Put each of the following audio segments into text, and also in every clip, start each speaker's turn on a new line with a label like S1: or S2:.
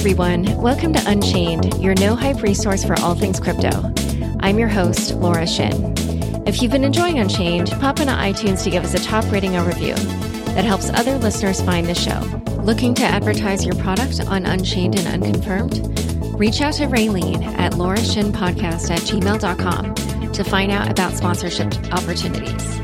S1: everyone. Welcome to Unchained, your no-hype resource for all things crypto. I'm your host, Laura Shin. If you've been enjoying Unchained, pop into iTunes to give us a top rating or review. That helps other listeners find the show. Looking to advertise your product on Unchained and Unconfirmed? Reach out to Raylene at laurashinpodcast@gmail.com to find out about sponsorship opportunities.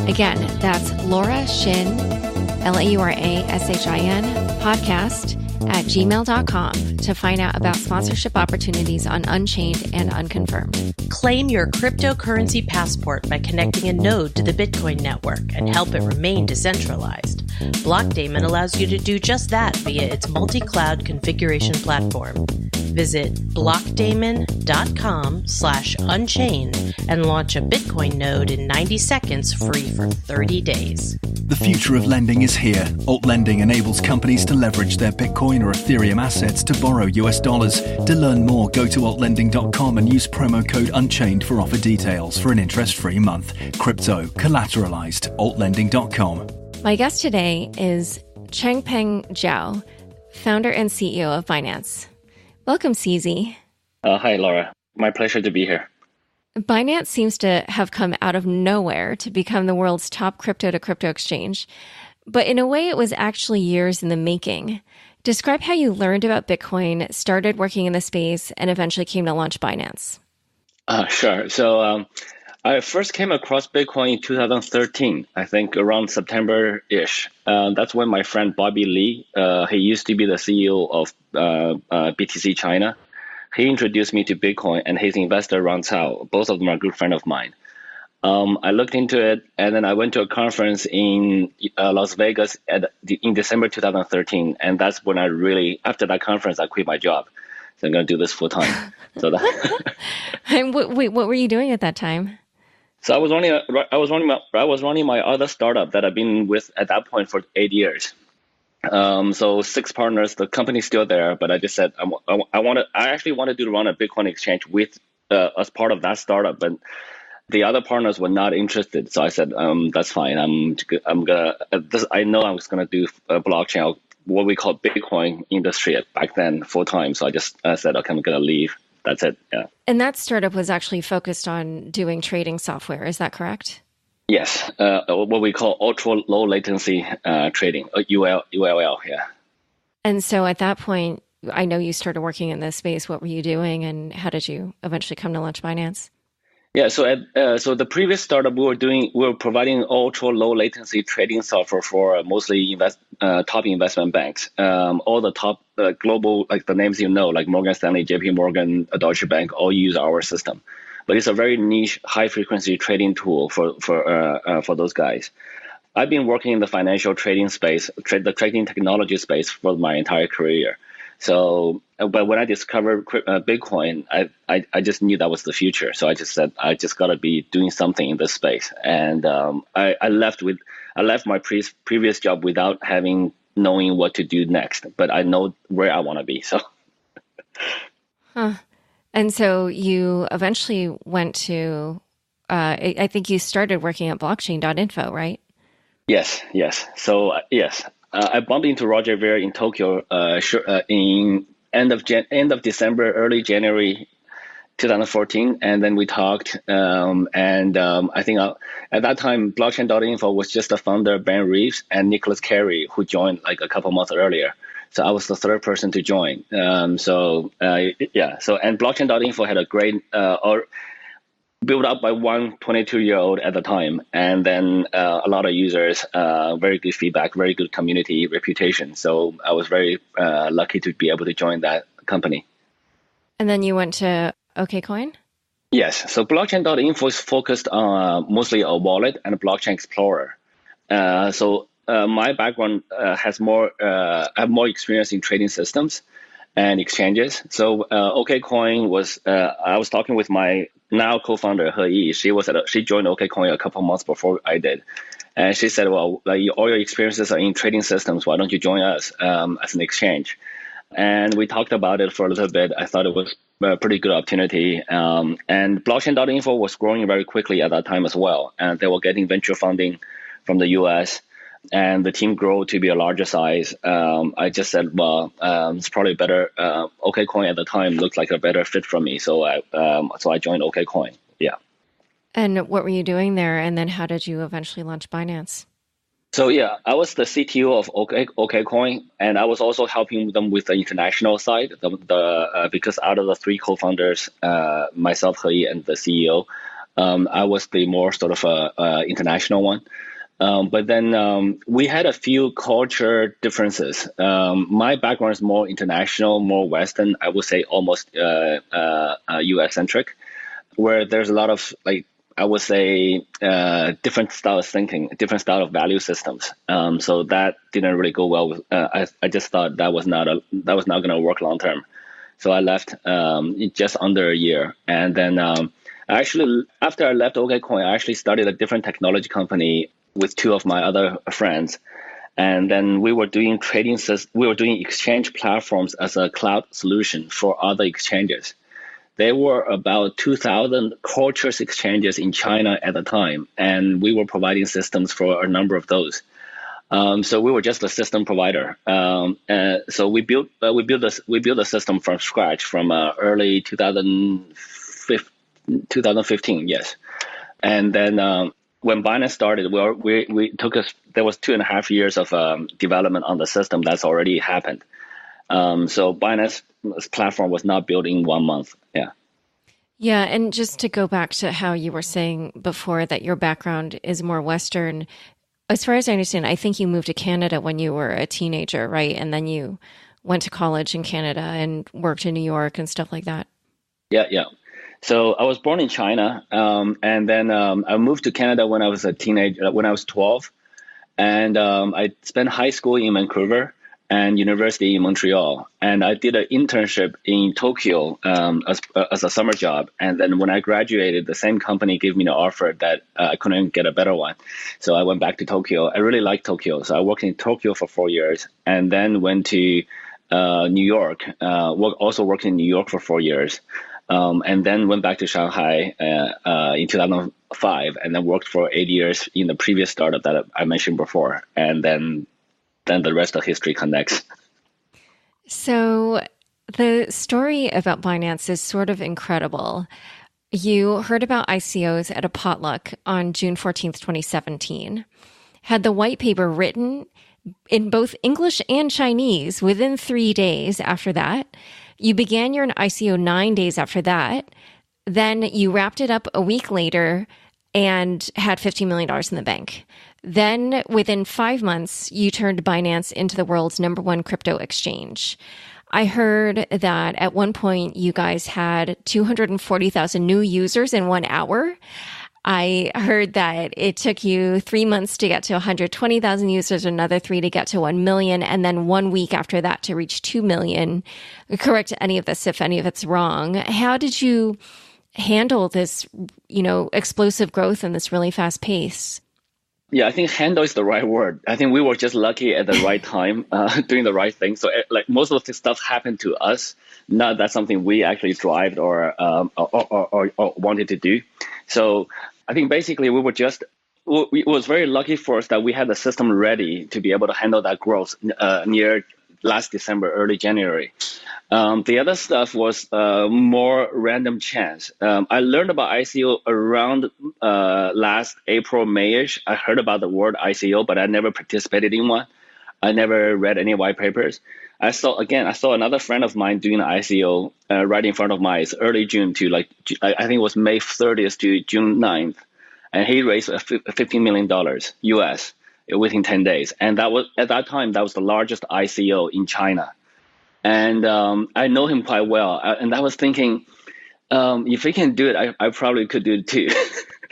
S1: Again, that's Laura Shin, LauraShin, podcast@gmail.com to find out about sponsorship opportunities on Unchained and Unconfirmed.
S2: Claim your cryptocurrency passport by connecting a node to the Bitcoin network and help it remain decentralized. BlockDAO allows you to do just that via its multi-cloud configuration platform. Visit blockdaemon.com/unchained and launch a Bitcoin node in 90 seconds free for 30 days.
S3: The future of lending is here. Alt lending enables companies to leverage their Bitcoin or Ethereum assets to borrow US dollars. To learn more, go to altlending.com and use promo code Unchained for offer details for an interest-free month. Crypto, collateralized, altlending.com.
S1: My guest today is Changpeng Zhao, founder and CEO of Binance. Welcome, CZ.
S4: Hi, Laura. My pleasure to be here.
S1: Binance seems to have come out of nowhere to become the world's top crypto-to-crypto exchange. But in a way, it was actually years in the making. Describe how you learned about Bitcoin, started working in the space, and eventually came to launch Binance.
S4: Sure. So I first came across Bitcoin in 2013, I think around September-ish. That's when my friend Bobby Lee, he used to be the CEO of BTC China. He introduced me to Bitcoin, and his investor, Ron Zhao. Both of them are a good friend of mine. I looked into it, and then I went to a conference in Las Vegas in December 2013. And that's when after that conference, I quit my job. So I'm going to do this full time.
S1: And wait, what were you doing at that time?
S4: So I was running my other startup that I've been with at that point for 8 years. So 6 partners, the company's still there, but I just said I actually wanted to run a Bitcoin exchange with as part of that startup, but the other partners were not interested. So I said, that's fine. I know I was gonna do a blockchain, what we call Bitcoin industry back then full time. So I just said, okay, I'm gonna leave. That's it. Yeah.
S1: And that startup was actually focused on doing trading software. Is that correct?
S4: Yes. What we call ultra low latency trading, ULL. Yeah.
S1: And so at that point, I know you started working in this space. What were you doing, and how did you eventually come to launch Binance?
S4: Yeah, so the previous startup we were providing ultra low latency trading software for mostly top investment banks. All the top global, like the names like Morgan Stanley, JP Morgan, Deutsche Bank, all use our system. But it's a very niche, high frequency trading tool for those guys. I've been working in the financial trading space, the trading technology space for my entire career. So, but when I discovered Bitcoin, I just knew that was the future. So I just said, I just got to be doing something in this space. And I left my previous job without knowing what to do next. But I know where I want to be. So.
S1: Huh. And so you eventually went to, I think you started working at blockchain.info, right? Yes.
S4: So, yes. I bumped into Roger Ver in Tokyo in end of December, early January 2014, and then we talked. I think at that time, blockchain.info was just the founder, Ben Reeves, and Nicholas Carey, who joined like a couple months earlier. So I was the third person to join. And blockchain.info had a great built up by one 22-year-old at the time, and then a lot of users, very good feedback, very good community reputation. So I was very lucky to be able to join that company.
S1: And then you went to OKCoin?
S4: Yes. So blockchain.info is focused on mostly a wallet and a blockchain explorer. My background has more experience in trading systems and exchanges. So OKCoin was I was talking with my now co-founder He Yi. She joined OKCoin a couple months before I did, and she said, "Well, all your experiences are in trading systems. Why don't you join us as an exchange?" And we talked about it for a little bit. I thought it was a pretty good opportunity. And blockchain.info was growing very quickly at that time as well, and they were getting venture funding from the U.S. and the team grew to be a larger size. I just said, well, it's probably better. OKCoin at the time looked like a better fit for me, so I joined OKCoin. Yeah.
S1: And what were you doing there? And then how did you eventually launch Binance?
S4: So yeah, I was the CTO of OKCoin, and I was also helping them with the international side. Because out of the three co-founders, myself, He, and the CEO, I was the more sort of international one. But then we had a few culture differences. My background is more international, more Western. I would say almost US centric, where there's a lot of I would say different style of thinking, different style of value systems. So that didn't really go well. I just thought that was not going to work long term. So I left just under a year, and then actually after I left OKCoin, I actually started a different technology company with two of my other friends, and then we were doing exchange platforms as a cloud solution for other exchanges. There were about 2,000 cultures exchanges in China at the time, and we were providing systems for a number of those. So we were just a system provider. So we built a system from scratch from early 2015, yes. And then when Binance started, there was 2.5 years of development on the system that's already happened. So Binance's platform was not built in 1 month. Yeah.
S1: Yeah. And just to go back to how you were saying before that your background is more Western, as far as I understand, I think you moved to Canada when you were a teenager, right? And then you went to college in Canada and worked in New York and stuff like that.
S4: Yeah. So I was born in China, and then I moved to Canada when I was a teenager, when I was 12. And I spent high school in Vancouver and university in Montreal. And I did an internship in Tokyo as a summer job. And then when I graduated, the same company gave me an offer that I couldn't get a better one. So I went back to Tokyo. I really liked Tokyo. So I worked in Tokyo for 4 years and then went to New York, also worked in New York for 4 years. And then went back to Shanghai in 2005 and then worked for 8 years in the previous startup that I mentioned before. And then the rest of history connects.
S1: So the story about Binance is sort of incredible. You heard about ICOs at a potluck on June 14th, 2017, had the white paper written in both English and Chinese within 3 days after that. You began your ICO 9 days after that. Then you wrapped it up a week later and had $50 million in the bank. Then within 5 months, you turned Binance into the world's #1 crypto exchange. I heard that at one point you guys had 240,000 new users in 1 hour. I heard that it took you 3 months to get to 120,000 users, another 3 to get to 1 million, and then 1 week after that to reach 2 million. Correct any of this if any of it's wrong. How did you handle this, explosive growth and this really fast pace?
S4: Yeah, I think handle is the right word. I think we were just lucky at the right time, doing the right thing. So most of this stuff happened to us, not that something we actually drived or wanted to do. So I think basically it was very lucky for us that we had the system ready to be able to handle that growth near last December, early January. The other stuff was more random chance. I learned about ICO around last April, May-ish. I heard about the word ICO, but I never participated in one. I never read any white papers. I saw another friend of mine doing an ICO right in front of mine. It's early June to I think it was May 30th to June 9th. And he raised $15 million US within 10 days. And at that time, that was the largest ICO in China. And I know him quite well. And I was thinking, if he can do it, I probably could do it too.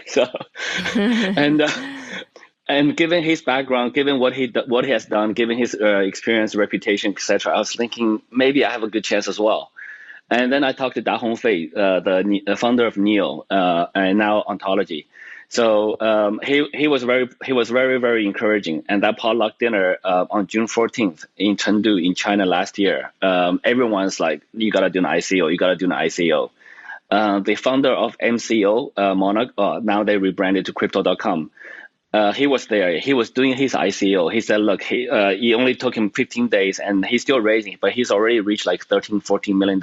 S4: So, and given his background, given what he has done, given his experience, reputation, etc., I was thinking maybe I have a good chance as well. And then I talked to Da Hongfei, the founder of Neo, and now Ontology. So he was very, very encouraging. And that potluck dinner on June 14th in Chengdu in China last year, everyone's like, you got to do an ICO, you got to do an ICO. The founder of MCO, Monarch, now they rebranded to Crypto.com. He was there. He was doing his ICO. He said, look, he only took him 15 days and he's still raising, but he's already reached like $13-14 million.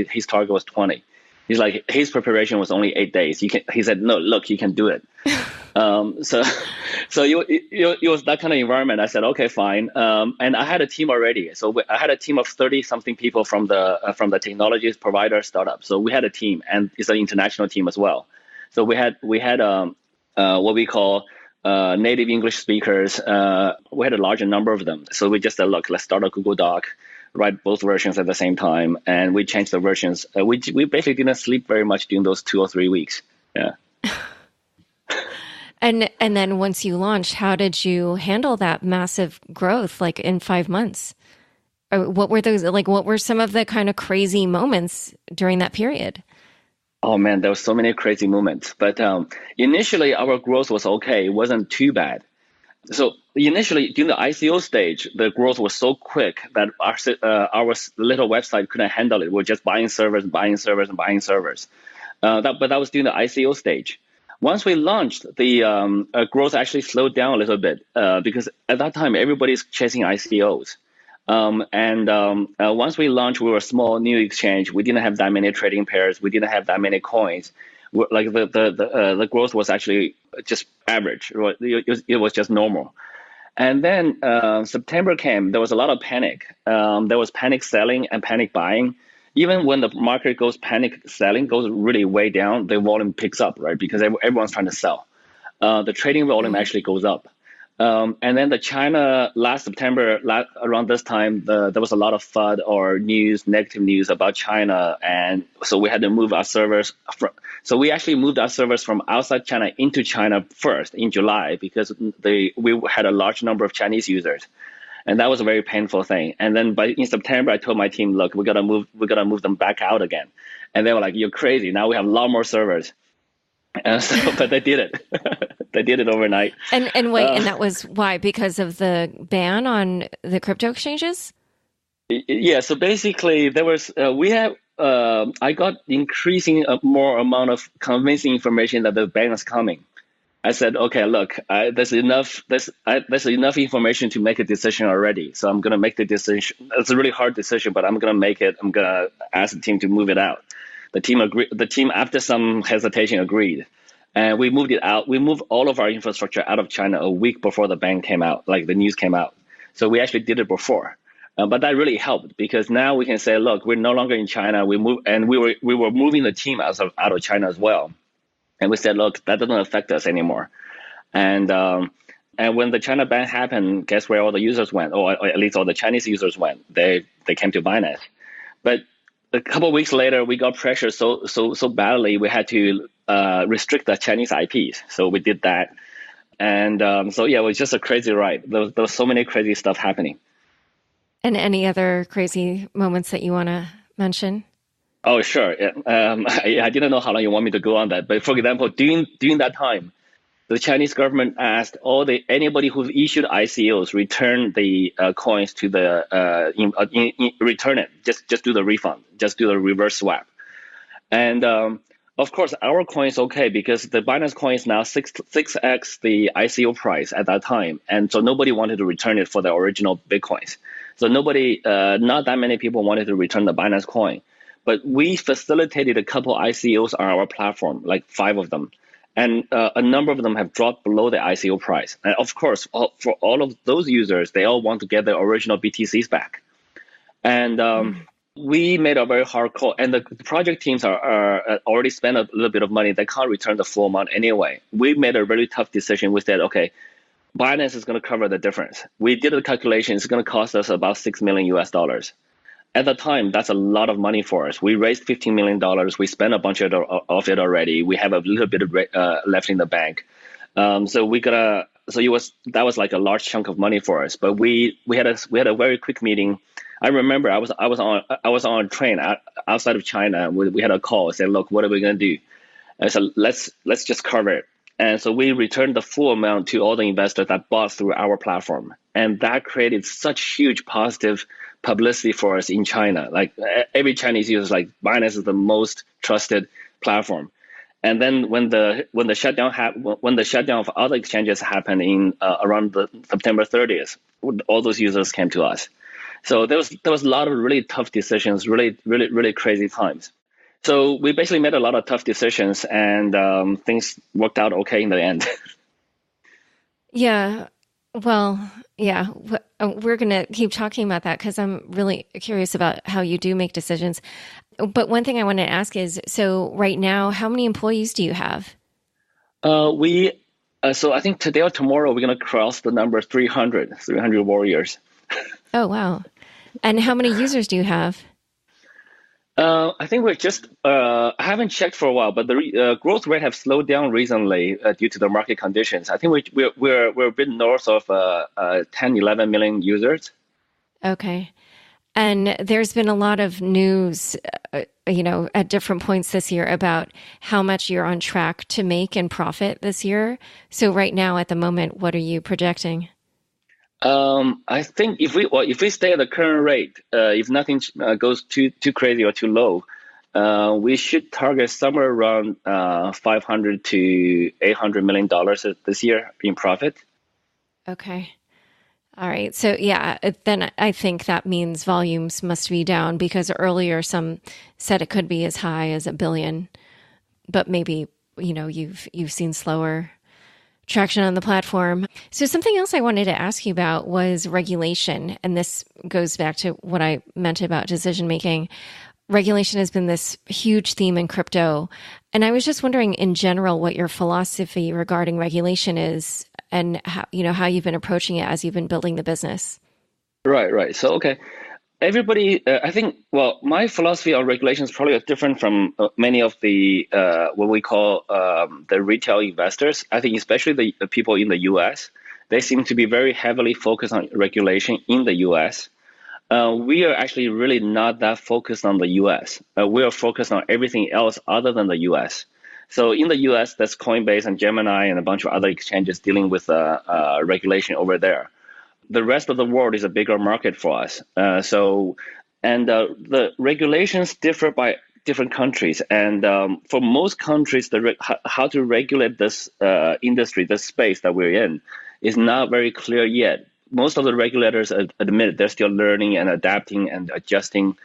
S4: His target was 20. He's like, his preparation was only 8 days. He said, no, look, you can do it. So it was that kind of environment. I said, okay, fine. And I had a team already. So I had a team of 30 something people from the technology provider startup. So we had a team, and it's an international team as well. So we had what we call native English speakers. We had a larger number of them. So we just said, look, let's start a Google Doc, write both versions at the same time, and we changed the versions. We basically didn't sleep very much during those 2 or 3 weeks. Yeah.
S1: And then once you launched, how did you handle that massive growth, like in 5 months? Or what were some of the kind of crazy moments during that period?
S4: Oh man, there were so many crazy moments. But initially, our growth was okay. It wasn't too bad. So initially, during the ICO stage, the growth was so quick that our little website couldn't handle it. We're just buying servers. But that was during the ICO stage. Once we launched, the growth actually slowed down a little bit because at that time, everybody's chasing ICOs. Once we launched, we were a small new exchange. We didn't have that many trading pairs. We didn't have that many coins. Like the growth was actually just average. It was just normal. And then September came. There was a lot of panic. There was panic selling and panic buying. Even when the market goes panic selling, goes really way down, the volume picks up, right? Because everyone's trying to sell. The trading volume actually goes up. And then the China last September, around this time, there was a lot of FUD or negative news about China. And so we had to move our servers. So we actually moved our servers from outside China into China first in July because we had a large number of Chinese users. And that was a very painful thing. And then in September, I told my team, look, we gotta move them back out again. And they were like, you're crazy. Now we have a lot more servers. But they did it. They did it overnight.
S1: And wait, and that was why? Because of the ban on the crypto exchanges?
S4: Yeah. So basically, there was I got increasing more amount of convincing information that the ban is coming. I said, okay, look, there's enough information to make a decision already. So I'm going to make the decision. It's a really hard decision, but I'm going to make it. I'm going to ask the team to move it out. The team agreed. The team, after some hesitation, agreed. And we moved it out. We moved all of our infrastructure out of China a week before the ban came out, like the news came out. So we actually did it before. But that really helped because now we can say, look, we're no longer in China. We were moving the team out of China as well. And we said, look, that doesn't affect us anymore. And when the China ban happened, guess where all the users went, or at least all the Chinese users went? They came to Binance. But a couple of weeks later, we got pressure so badly, we had to restrict the Chinese IPs. So we did that. And so yeah, it was just a crazy ride. There was so many crazy stuff happening.
S1: And any other crazy moments that you want to mention?
S4: Oh, sure. Yeah. I didn't know how long you want me to go on that. But for example, during that time, the Chinese government asked anybody who issued ICOs return the coins to the return it. Just do the refund. Just do the reverse swap. And of course, our coin is okay because the Binance coin is now 6x the ICO price at that time, and so nobody wanted to return it for the original Bitcoins. So not that many people wanted to return the Binance coin. But we facilitated a couple ICOs on our platform, like 5 of them. And a number of them have dropped below the ICO price. And of course, for all of those users, they all want to get their original BTCs back. And we made a very hard call. And the project teams are already spent a little bit of money. They can't return the full amount anyway. We made a really tough decision. We said, okay, Binance is going to cover the difference. We did the calculation. It's going to cost us about $6 million US. At the time, that's a lot of money for us. We raised $15 million. We spent a bunch of it already. We have a little bit left in the bank. That was like a large chunk of money for us. But we had a very quick meeting. I remember I was on a train outside of China. We had a call. Said, look, what are we going to do? I said, let's just cover it. And so we returned the full amount to all the investors that bought through our platform. And that created such huge positive publicity for us in China. Like every Chinese user is like, Binance is the most trusted platform. And then when the shutdown of other exchanges happened in around the September 30th, all those users came to us. So there was a lot of really tough decisions, really crazy times. So we basically made a lot of tough decisions, and things worked out okay in the end.
S1: Yeah. Well, yeah, we're going to keep talking about that because I'm really curious about how you do make decisions. But one thing I want to ask is, so right now, how many employees do you have?
S4: So I think today or tomorrow, we're going to cross the number 300 warriors.
S1: Oh, wow. And how many users do you have?
S4: I think we're just, I haven't checked for a while, but the growth rate have slowed down recently due to the market conditions. I think we're a bit north of 10, 11 million users.
S1: Okay. And there's been a lot of news, at different points this year about how much you're on track to make and profit this year. So right now, at the moment, what are you projecting?
S4: I think if we stay at the current rate, if nothing goes too crazy or too low, we should target somewhere around $500 to $800 million this year in profit.
S1: Okay. All right. So yeah, then I think that means volumes must be down because earlier some said it could be as high as $1 billion, but maybe, you've seen slower traction on the platform. So something else I wanted to ask you about was regulation. And this goes back to what I meant about decision making. Regulation has been this huge theme in crypto. And I was just wondering in general what your philosophy regarding regulation is and how you've been approaching it as you've been building the business.
S4: Right. So, okay. Everybody, I think, my philosophy on regulation is probably different from many of the what we call the retail investors. I think especially the people in the U.S., they seem to be very heavily focused on regulation in the U.S. We are actually really not that focused on the U.S. We are focused on everything else other than the U.S. So in the U.S., there's Coinbase and Gemini and a bunch of other exchanges dealing with regulation over there. The rest of the world is a bigger market for us. The regulations differ by different countries. And for most countries, how to regulate this industry, this space that we're in, is not very clear yet. Most of the regulators admit they're still learning and adapting and adjusting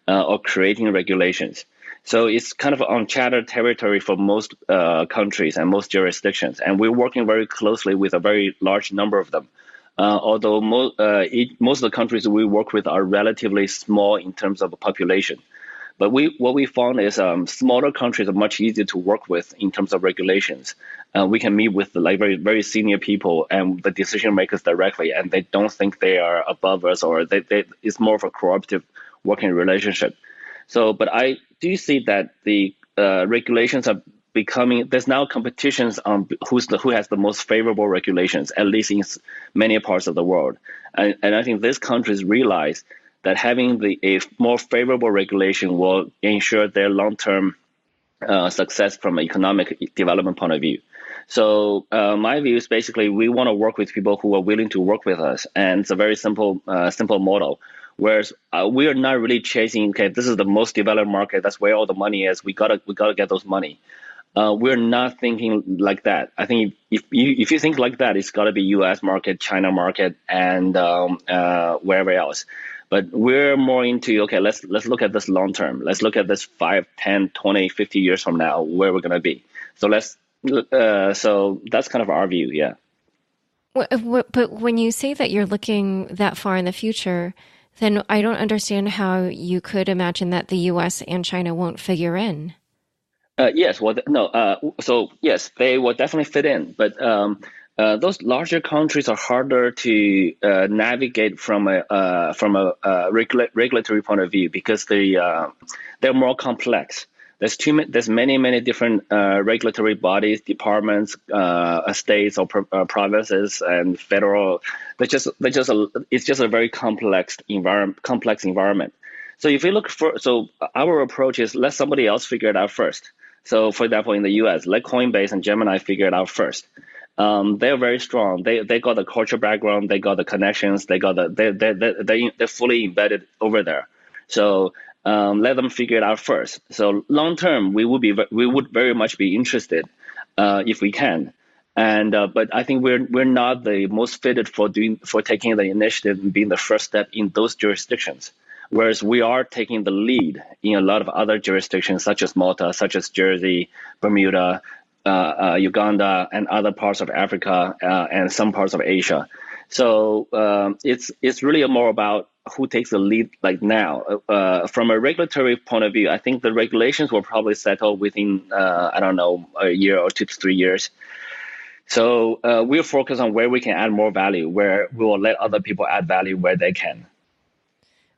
S4: or creating regulations. So it's kind of uncharted territory for most countries and most jurisdictions. And we're working very closely with a very large number of them. Although most of the countries we work with are relatively small in terms of population. But what we found is smaller countries are much easier to work with in terms of regulations. We can meet with very, very senior people and the decision makers directly, and they don't think they are above us, or it's more of a cooperative working relationship. So, but I do see that the regulations are becoming, there's now competitions on who has the most favorable regulations, at least in many parts of the world. And I think these countries realize that having a more favorable regulation will ensure their long-term success from an economic development point of view. So my view is basically we want to work with people who are willing to work with us, and it's a very simple model. Whereas we are not really chasing, okay, this is the most developed market, that's where all the money is, we gotta get those money. We're not thinking like that. I think if you think like that, it's got to be U.S. market, China market, and wherever else. But we're more into, okay, let's look at this long term. Let's look at this 5, 10, 20, 50 years from now, where we're going to be. So so that's kind of our view, yeah.
S1: But when you say that you're looking that far in the future, then I don't understand how you could imagine that the U.S. and China won't figure in.
S4: Yes, so yes, they will definitely fit in, but those larger countries are harder to navigate from a regulatory point of view because they're more complex. There's many different regulatory bodies, departments, states or provinces and federal. It's just a very complex environment. So if you our approach is let somebody else figure it out first. So, for example, in the U.S., let Coinbase and Gemini figure it out first. They're very strong. They got the culture background. They got the connections. They're fully embedded over there. So Let them figure it out first. So long term, we would very much be interested if we can. And but I think we're not the most fitted for taking the initiative and being the first step in those jurisdictions. Whereas we are taking the lead in a lot of other jurisdictions, such as Malta, such as Jersey, Bermuda, Uganda, and other parts of Africa and some parts of Asia. So it's really more about who takes the lead like now. From a regulatory point of view, I think the regulations will probably settle within, a year or 2 to 3 years. So we'll focus on where we can add more value, where we will let other people add value where they can.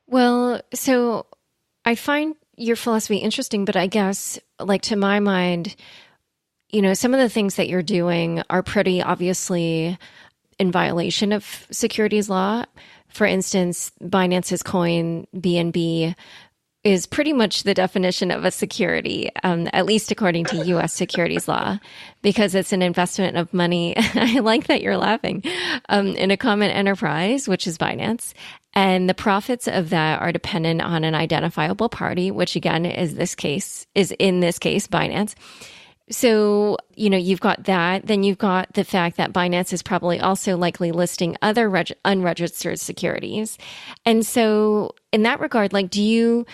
S1: Well, so I find your philosophy interesting, but I guess, like, to my mind, some of the things that you're doing are pretty obviously in violation of securities law. For instance, Binance's coin, BNB, is pretty much the definition of a security, at least according to U.S. securities law, because it's an investment of money. I like that you're laughing, in a common enterprise, which is Binance. And the profits of that are dependent on an identifiable party, which again is in this case, Binance. So, you've got that. Then you've got the fact that Binance is probably also likely listing other unregistered securities. And so in that regard, like, do you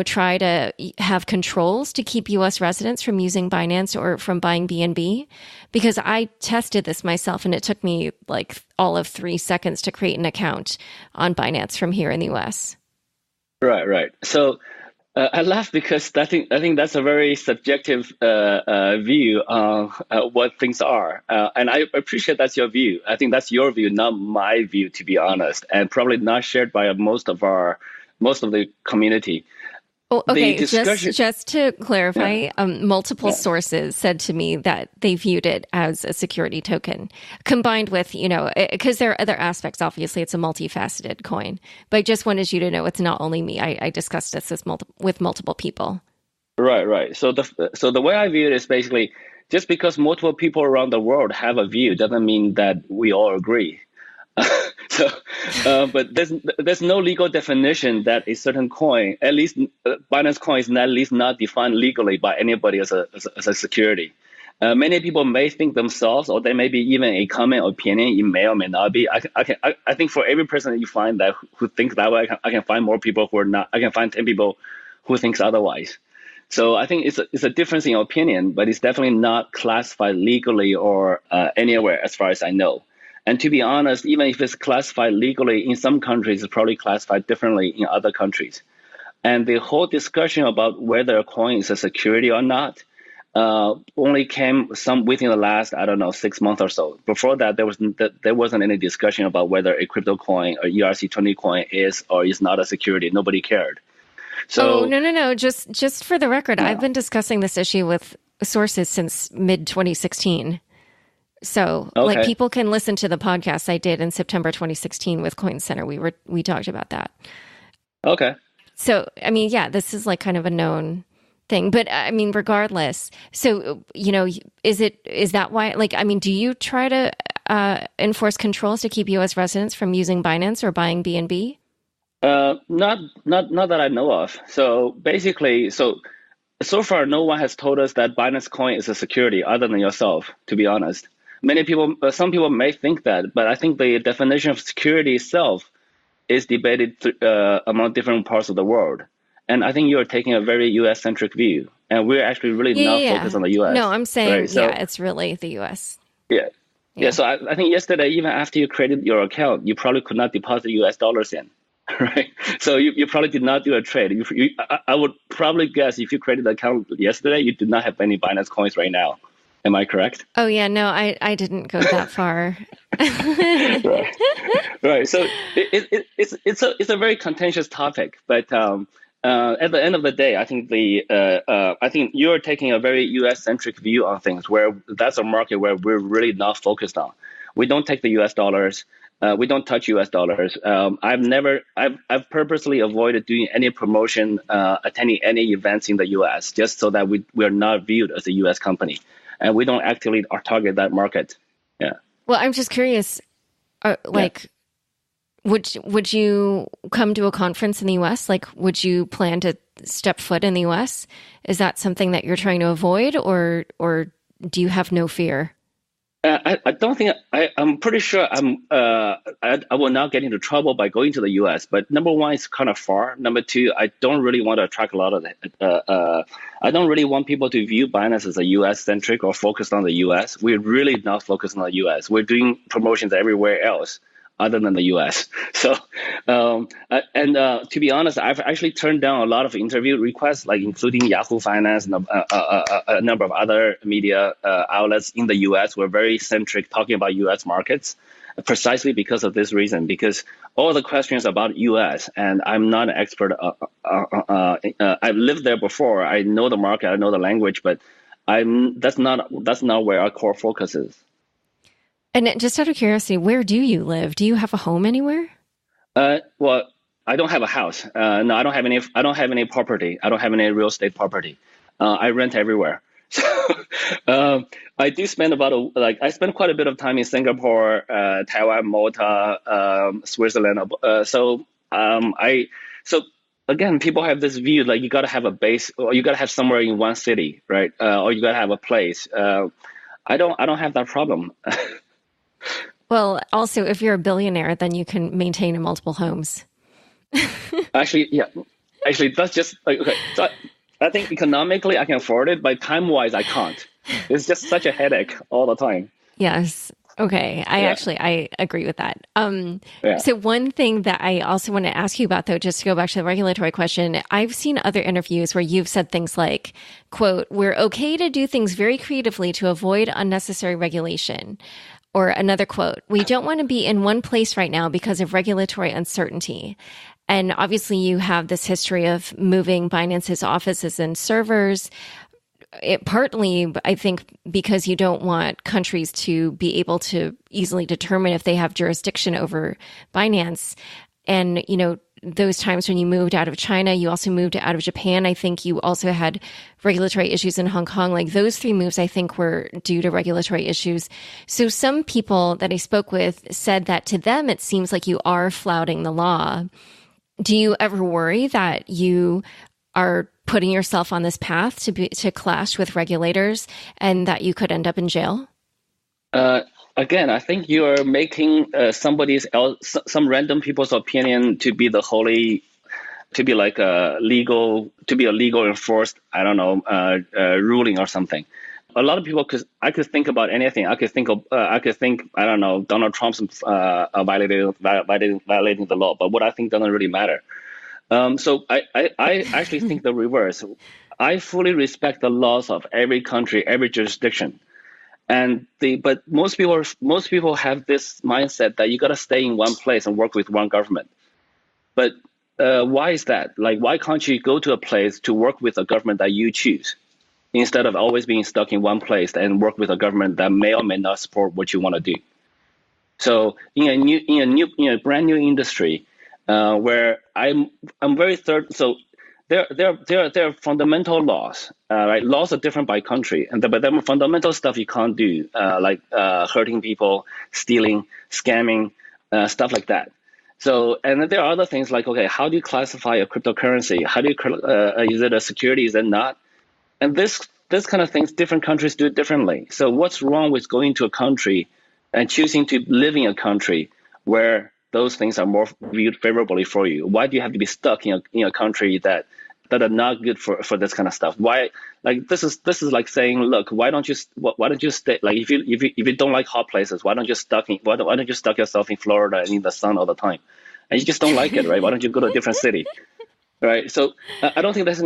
S1: try to have controls to keep U.S. residents from using Binance or from buying BNB? Because I tested this myself and it took me like all of 3 seconds to create an account on Binance from here in the U.S.
S4: Right. So I laugh because I think that's a very subjective view on what things are. And I appreciate that's your view. I think that's your view, not my view, to be honest, and probably not shared by most of the community.
S1: Oh, okay, just to clarify, multiple sources said to me that they viewed it as a security token, combined with, because there are other aspects. Obviously, it's a multifaceted coin. But I just wanted you to know it's not only me. I discussed this with multiple people.
S4: Right. So the way I view it is basically, just because multiple people around the world have a view doesn't mean that we all agree. But there's no legal definition that a certain coin, at least Binance coin, is at least not defined legally by anybody as a security. Many people may think themselves, or there may be even a common opinion. It may or may not be. I think for every person that you find that who thinks that way, I can find more people who are not. I can find 10 people who thinks otherwise. So I think it's a difference in opinion, but it's definitely not classified legally or anywhere as far as I know. And to be honest, even if it's classified legally in some countries, it's probably classified differently in other countries. And the whole discussion about whether a coin is a security or not only came within the last, 6 months or so. Before that, there wasn't any discussion about whether a crypto coin or ERC20 coin is or is not a security. Nobody cared. So,
S1: no. Just for the record, I've been discussing this issue with sources since mid-2016. So, like, people can listen to the podcast I did in September 2016 with Coin Center. We talked about that.
S4: Okay.
S1: So, I mean, yeah, this is like kind of a known thing, but I mean, regardless. So, is that why? Like, I mean, do you try to enforce controls to keep U.S. residents from using Binance or buying BNB?
S4: Not that I know of. So basically, so far, no one has told us that Binance Coin is a security other than yourself, to be honest. Some people may think that, but I think the definition of security itself is debated among different parts of the world. And I think you're taking a very U.S.-centric view, and we're actually really not focused on the U.S.
S1: No, I'm saying,
S4: right? So,
S1: it's really the U.S.
S4: Yeah. So I think yesterday, even after you created your account, you probably could not deposit U.S. dollars in, right? So you probably did not do a trade. I would probably guess if you created the account yesterday, you do not have any Binance coins right now. Am I correct?
S1: Oh, yeah. No, I didn't go that far.
S4: Right. So it's a very contentious topic, but at the end of the day, I think I think you're taking a very U.S.-centric view on things, where that's a market where we're really not focused on. We don't take the U.S. dollars. We don't touch U.S. dollars. I've purposely avoided doing any promotion, attending any events in the U.S. just so that we are not viewed as a U.S. company. And we don't actively target that market. Yeah.
S1: Well, I'm just curious, Would you come to a conference in the U.S.? Like, would you plan to step foot in the U.S.? Is that something that you're trying to avoid, or do you have no fear?
S4: I don't think I'm pretty sure I will not get into trouble by going to the U.S. But number one, it's kind of far. Number two, I don't really want to attract a lot of I don't really want people to view Binance as a U.S. centric or focused on the U.S. We're really not focused on the U.S. We're doing promotions everywhere else other than the U.S. So, to be honest, I've actually turned down a lot of interview requests, like including Yahoo Finance and a number of other media outlets in the U.S. were very centric, talking about U.S. markets, precisely because of this reason. Because all the questions about U.S. and I'm not an expert. I've lived there before. I know the market. I know the language, but that's not where our core focus is.
S1: And just out of curiosity, where do you live? Do you have a home anywhere?
S4: Well, I don't have a house. No, I don't have any. I don't have any property. I don't have any real estate property. I rent everywhere. So I do spend I spend quite a bit of time in Singapore, Taiwan, Malta, Switzerland. So again, people have this view like you got to have a base, or you got to have somewhere in one city, right? Or you got to have a place. I don't have that problem.
S1: Well, also, if you're a billionaire, then you can maintain in multiple homes.
S4: Actually, yeah. Actually, that's just like, okay. So I think economically I can afford it, but time-wise I can't. It's just such a headache all the time.
S1: Yes. Okay. I agree with that. So one thing that I also want to ask you about, though, just to go back to the regulatory question, I've seen other interviews where you've said things like, quote, "We're okay to do things very creatively to avoid unnecessary regulation." Or another quote, "We don't want to be in one place right now because of regulatory uncertainty." And obviously you have this history of moving Binance's offices and servers. Partly, I think, because you don't want countries to be able to easily determine if they have jurisdiction over Binance. And, those times when you moved out of China, you also moved out of Japan. I think you also had regulatory issues in Hong Kong. Like those three moves, I think, were due to regulatory issues. So some people that I spoke with said that to them, it seems like you are flouting the law. Do you ever worry that you are putting yourself on this path to clash with regulators and that you could end up in jail?
S4: Again, I think you are making some random people's opinion to be a legal enforced, I don't know, ruling or something. A lot of people, I could think about anything. I could think, I don't know, Donald Trump's violating the law, but what I think doesn't really matter. So I actually think the reverse. I fully respect the laws of every country, every jurisdiction. But most people have this mindset that you got to stay in one place and work with one government. But why is that? Like, why can't you go to a place to work with a government that you choose, instead of always being stuck in one place and work with a government that may or may not support what you want to do? So in a brand new industry, where I'm very so. There are fundamental laws, right? Laws are different by country, but there are fundamental stuff you can't do, like hurting people, stealing, scamming, stuff like that. So, and then there are other things like, okay, how do you classify a cryptocurrency? How do you is it a security? Is it not? And this kind of things, different countries do it differently. So, what's wrong with going to a country and choosing to live in a country where those things are more viewed favorably for you? Why do you have to be stuck in a country that are not good for this kind of stuff? Why, like, this is like saying, look, why don't you stay, like, if you don't like hot places, why don't you stuck yourself in Florida and in the sun all the time? And you just don't like it, right? Why don't you go to a different city? Right. So I don't think there's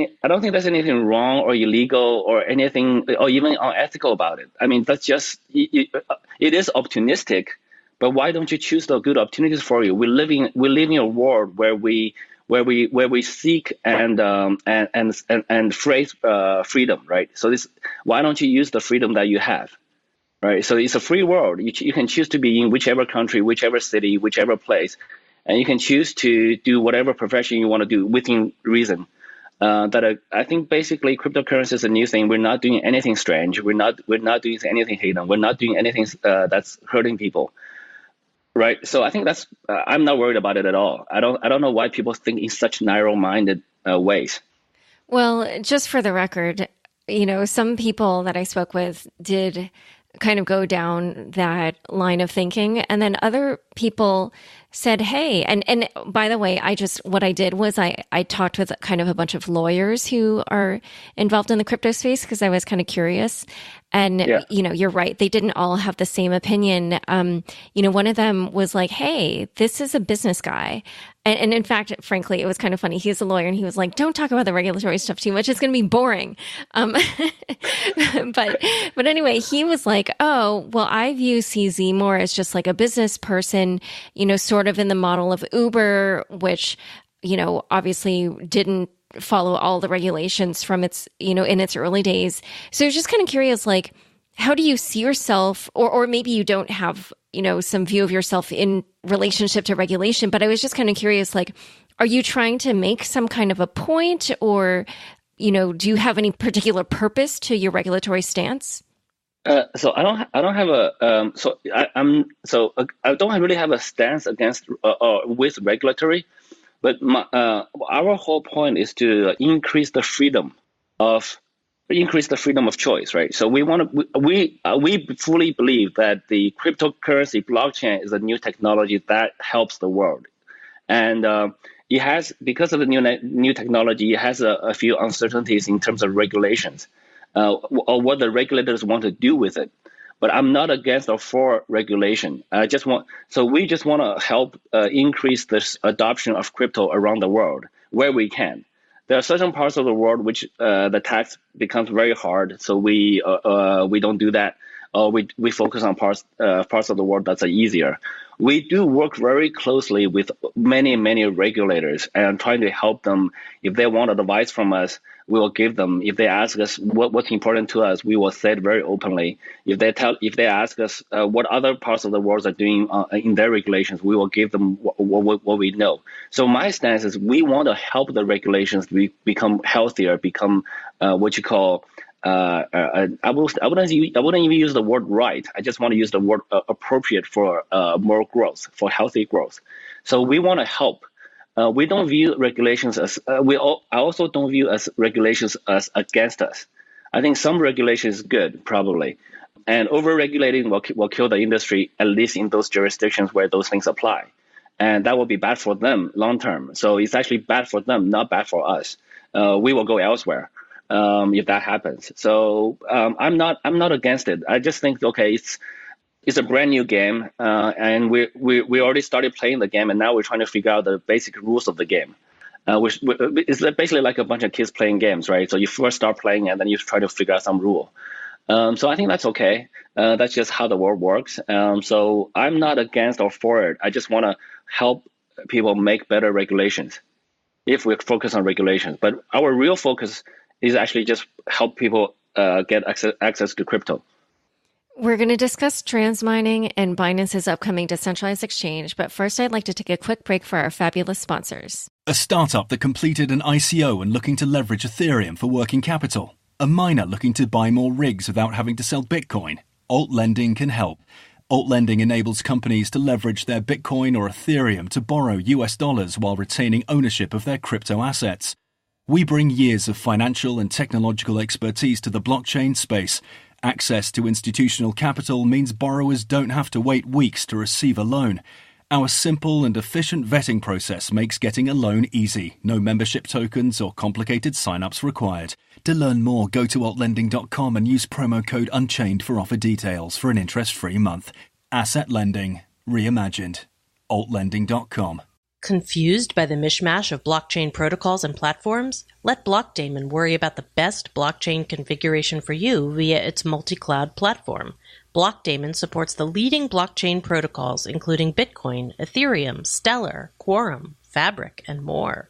S4: anything wrong or illegal or anything or even unethical about it. I mean, that's just it is opportunistic. But why don't you choose the good opportunities for you? We live in a world where we seek and phrase freedom, right? So why don't you use the freedom that you have, right? So it's a free world. You can choose to be in whichever country, whichever city, whichever place, and you can choose to do whatever profession you want to do within reason. I think basically cryptocurrency is a new thing. We're not doing anything strange. We're not doing anything hidden. We're not doing anything that's hurting people. Right. So I think that's I'm not worried about it at all. I don't know why people think in such narrow-minded ways.
S1: Well, just for the record, some people that I spoke with did kind of go down that line of thinking. And then other people said, hey, and by the way, what I did was I talked with kind of a bunch of lawyers who are involved in the crypto space because I was kind of curious. And,
S4: Yeah.
S1: You're right. They didn't all have the same opinion. One of them was like, hey, this is a business guy. And in fact, frankly, it was kind of funny. He's a lawyer and he was like, don't talk about the regulatory stuff too much. It's going to be boring. But anyway, he was like, oh, well, I view CZ more as just like a business person, sort of in the model of Uber, which, obviously didn't follow all the regulations from its, in its early days. So I was just kind of curious, like, how do you see yourself, or maybe you don't have, some view of yourself in relationship to regulation, but I was just kind of curious, like, are you trying to make some kind of a point, or, do you have any particular purpose to your regulatory stance?
S4: So I don't have a I don't really have a stance against or with regulatory, but our whole point is to increase the freedom of choice, right? So we fully believe that the cryptocurrency blockchain is a new technology that helps the world, and it has, because of the new technology, it has a few uncertainties in terms of regulations, or what the regulators want to do with it. But I'm not against or for regulation. We just want to help increase this adoption of crypto around the world where we can. There are certain parts of the world which the tax becomes very hard, so we don't do that. We focus on parts of the world that's easier. We do work very closely with many regulators and trying to help them. If they want advice from us, we will give them. If they ask us what's important to us, we will say it very openly. If they ask us what other parts of the world are doing in their regulations, we will give them what we know. So my stance is we want to help the regulations become healthier, become what you call. I wouldn't even use the word right. I just want to use the word appropriate for more growth, for healthy growth. So we want to help. We don't view regulations as I also don't view as regulations as against us. I think some regulation is good, probably, and over-regulating will kill the industry, at least in those jurisdictions where those things apply, and that will be bad for them long term. So it's actually bad for them, not bad for us. We will go elsewhere if that happens. So I'm not against it. I just think, okay, it's a brand new game, and we already started playing the game, and now we're trying to figure out the basic rules of the game. It's basically like a bunch of kids playing games, right? So you first start playing, and then you try to figure out some rule. So I think that's okay. That's just how the world works. So I'm not against or for it. I just want to help people make better regulations if we focus on regulations. But our real focus is actually just help people get access to crypto.
S1: We're going to discuss transmining and Binance's upcoming decentralized exchange, but first I'd like to take a quick break for our fabulous sponsors.
S3: A startup that completed an ICO and looking to leverage Ethereum for working capital. A miner looking to buy more rigs without having to sell Bitcoin. Alt lending can help. Alt lending enables companies to leverage their Bitcoin or Ethereum to borrow US dollars while retaining ownership of their crypto assets. We bring years of financial and technological expertise to the blockchain space. Access to institutional capital means borrowers don't have to wait weeks to receive a loan. Our simple and efficient vetting process makes getting a loan easy. No membership tokens or complicated sign-ups required. To learn more, go to altlending.com and use promo code Unchained for offer details for an interest-free month. Asset lending reimagined. altlending.com.
S2: Confused by the mishmash of blockchain protocols and platforms? Let BlockDAemon worry about the best blockchain configuration for you via its multi-cloud platform. BlockDAemon supports the leading blockchain protocols, including Bitcoin, Ethereum, Stellar, Quorum, Fabric, and more.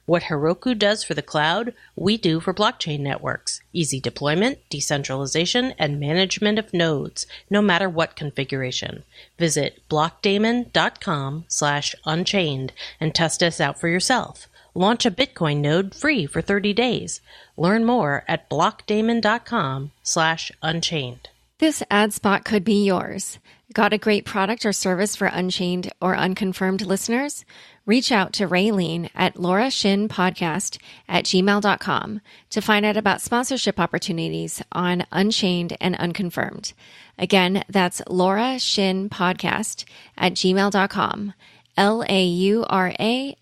S2: What Heroku does for the cloud, we do for blockchain networks. Easy deployment, decentralization, and management of nodes, no matter what configuration. Visit blockdaemon.com/unchained and test us out for yourself. Launch a Bitcoin node free for 30 days. Learn more at blockdaemon.com/unchained.
S1: This ad spot could be yours. Got a great product or service for Unchained or Unconfirmed listeners? Reach out to Raylene at laurashinpodcast@gmail.com to find out about sponsorship opportunities on Unchained and Unconfirmed. Again, that's laurashinpodcast@gmail.com. LAURASHIN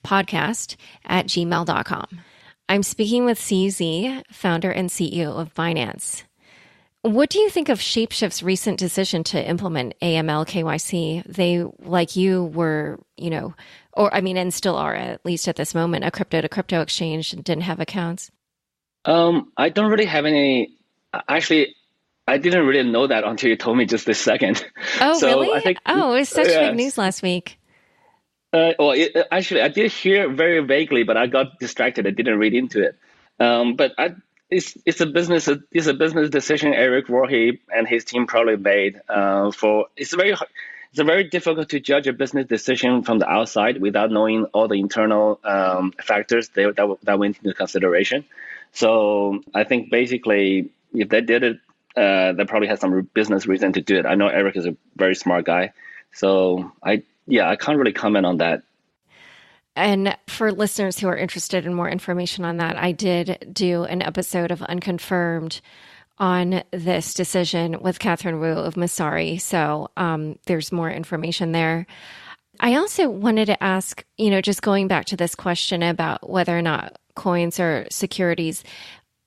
S1: podcast@gmail.com. I'm speaking with CZ, founder and CEO of Binance. What do you think of Shapeshift's recent decision to implement AML KYC? They, like you, were, and still are, at least at this moment, a crypto-to-crypto exchange and didn't have accounts.
S4: I don't really have any. Actually, I didn't really know that until you told me just this second.
S1: Oh,
S4: so
S1: really?
S4: I think,
S1: it was such big news last week.
S4: Actually, I did hear very vaguely, but I got distracted. I didn't read into it. It's a business decision Eric Voorhees and his team probably made. It's very difficult to judge a business decision from the outside without knowing all the internal factors that went into consideration. So I think basically, if they did it, they probably had some business reason to do it. I know Eric is a very smart guy, so I can't really comment on that.
S1: And for listeners who are interested in more information on that, I did do an episode of Unconfirmed on this decision with Catherine Wu of Masari. So there's more information there. I also wanted to ask, just going back to this question about whether or not coins are securities,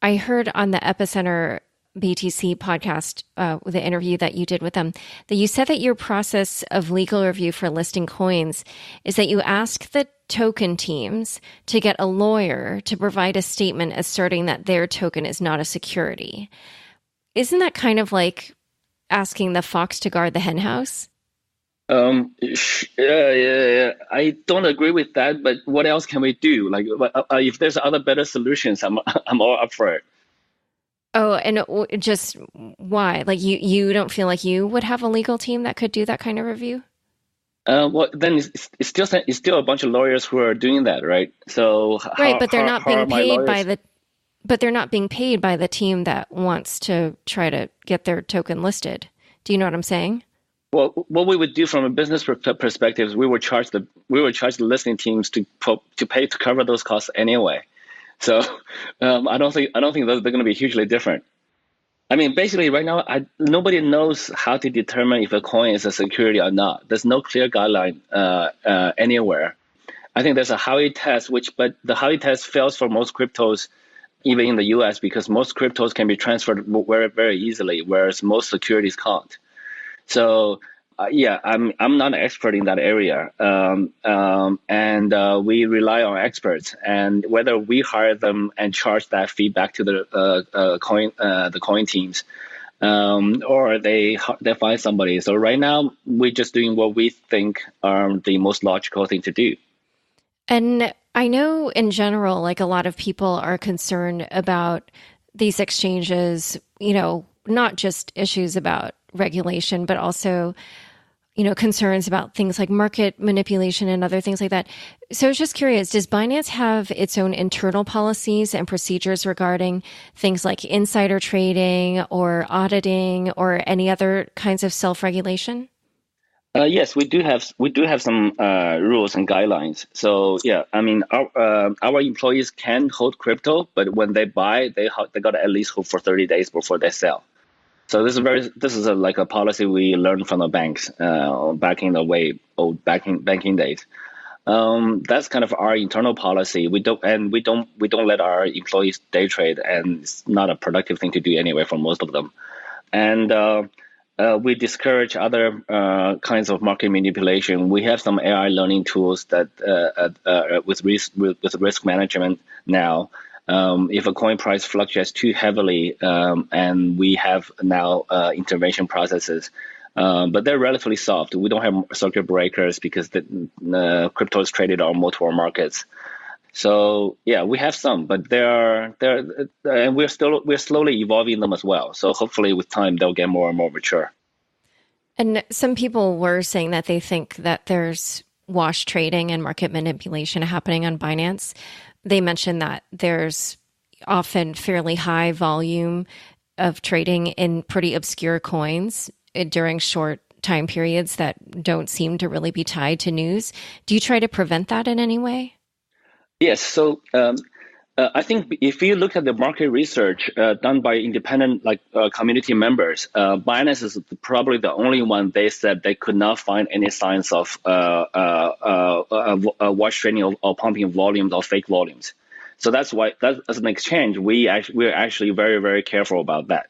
S1: I heard on the Epicenter BTC podcast, the interview that you did with them, that you said that your process of legal review for listing coins is that you ask the token teams to get a lawyer to provide a statement asserting that their token is not a security. Isn't that kind of like asking the fox to guard the henhouse?
S4: I don't agree with that, but what else can we do? Like, if there's other better solutions, I'm all up for it.
S1: Oh, and just why? Like you don't feel like you would have a legal team that could do that kind of review?
S4: Well, then it's still a bunch of lawyers who are doing that, right? So
S1: right, but they're not being paid by the team that wants to try to get their token listed. Do you know what I'm saying?
S4: Well, what we would do from a business perspective is we would charge the listing teams to pay to cover those costs anyway. So I don't think they're going to be hugely different. I mean, basically, right now, nobody knows how to determine if a coin is a security or not. There's no clear guideline anywhere. I think there's a Howey test, but the Howey test fails for most cryptos, even in the U.S., because most cryptos can be transferred very, very easily, whereas most securities can't. So I'm not an expert in that area, and we rely on experts. And whether we hire them and charge that fee back to the coin teams, or they find somebody. So right now we're just doing what we think are the most logical thing to do.
S1: And I know in general, like a lot of people are concerned about these exchanges. Not just issues about regulation, but also concerns about things like market manipulation and other things like that. So I was just curious, does Binance have its own internal policies and procedures regarding things like insider trading or auditing or any other kinds of self-regulation?
S4: Yes, we do have some rules and guidelines. So I mean, our employees can hold crypto, but when they buy, they got to at least hold for 30 days before they sell. So this is like a policy we learned from the banks back in the old banking days. That's kind of our internal policy. We don't let our employees day trade, and it's not a productive thing to do anyway for most of them. And we discourage other kinds of market manipulation. We have some AI learning tools that with risk management now. If a coin price fluctuates too heavily, and we have now intervention processes, but they're relatively soft. We don't have circuit breakers because the crypto is traded on multiple markets. So we have some, but and we're slowly evolving them as well. So hopefully with time they'll get more and more mature.
S1: And some people were saying that they think that there's wash trading and market manipulation happening on Binance. They mentioned that there's often fairly high volume of trading in pretty obscure coins during short time periods that don't seem to really be tied to news. Do you try to prevent that in any way?
S4: Yes. So I think if you look at the market research done by independent community members, Binance is probably the only one. They said they could not find any signs of wash trading or pumping volumes or fake volumes. So that's why, as an exchange, we're actually very, very careful about that.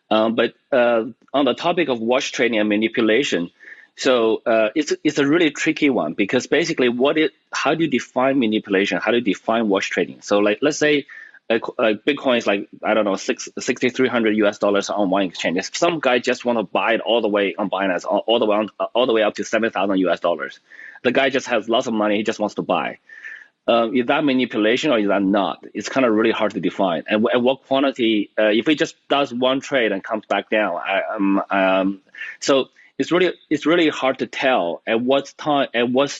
S4: But on the topic of wash trading and manipulation, so it's a really tricky one, because basically how do you define manipulation? How do you define wash trading? So let's say Bitcoin is I don't know, $6,300 on one exchange. If some guy just want to buy it all the way on Binance, all the way up to $7,000, the guy just has lots of money. He just wants to buy. Is that manipulation or is that not? It's kind of really hard to define. And at what quantity? If it just does one trade and comes back down, so it's really hard to tell at what time, at what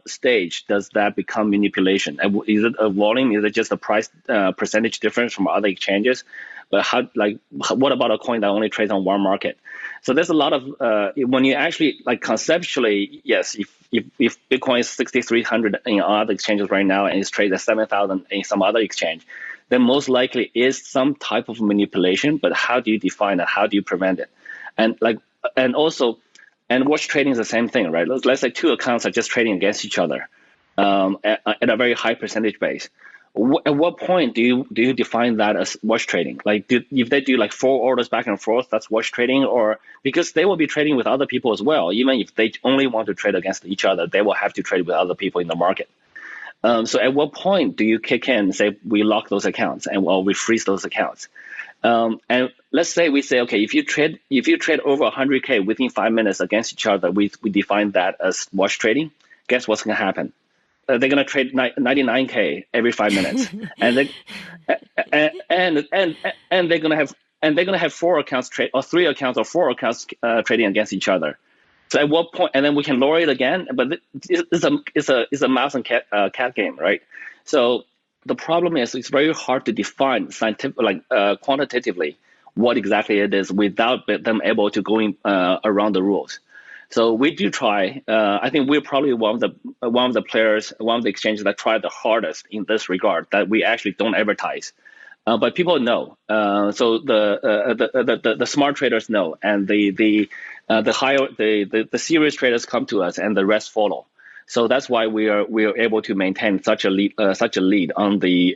S4: stage does that become manipulation? Is it a volume? Is it just a price percentage difference from other exchanges? But what about a coin that only trades on one market? So there's a lot of when you actually conceptually, yes, if Bitcoin is 6,300 in other exchanges right now and it's traded at 7,000 in some other exchange, then most likely is some type of manipulation. But how do you define it? How do you prevent it? And watch trading is the same thing, right? Let's say two accounts are just trading against each other at a very high percentage base. At what point do you define that as watch trading? If they do 4 orders back and forth, that's watch trading, or because they will be trading with other people as well. Even if they only want to trade against each other, they will have to trade with other people in the market. So at what point do you kick in and say we lock those accounts or we freeze those accounts? And let's say we say, okay, if you trade over 100K within 5 minutes against each other, we define that as watch trading. Guess what's going to happen? They're going to trade 99K every 5 minutes, and they're going to have 4 accounts trade, or 3 accounts or 4 accounts trading against each other. So at what point? And then we can lower it again. But it's a mouse and cat game, right? So the problem is it's very hard to define quantitatively what exactly it is without them able to go around the rules. So we do try. I think we're probably one of the players, one of the exchanges that try the hardest in this regard, that we actually don't advertise, but people know. So the smart traders know, and the serious traders come to us, and the rest follow. So that's why we are able to maintain such a lead on the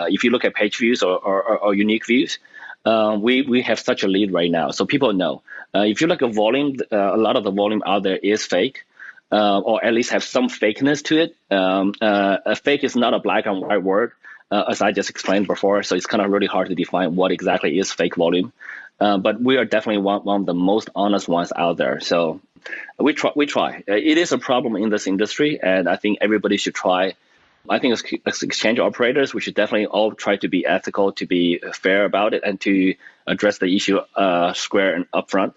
S4: if you look at page views or unique views. We have such a lead right now, so people know. If you look at volume, a lot of the volume out there is fake, or at least have some fakeness to it. A fake is not a black and white word, as I just explained before, so it's kind of really hard to define what exactly is fake volume. But we are definitely one of the most honest ones out there. So we try. It is a problem in this industry, and I think everybody should try. I think as exchange operators, we should definitely all try to be ethical, to be fair about it, and to address the issue square and upfront.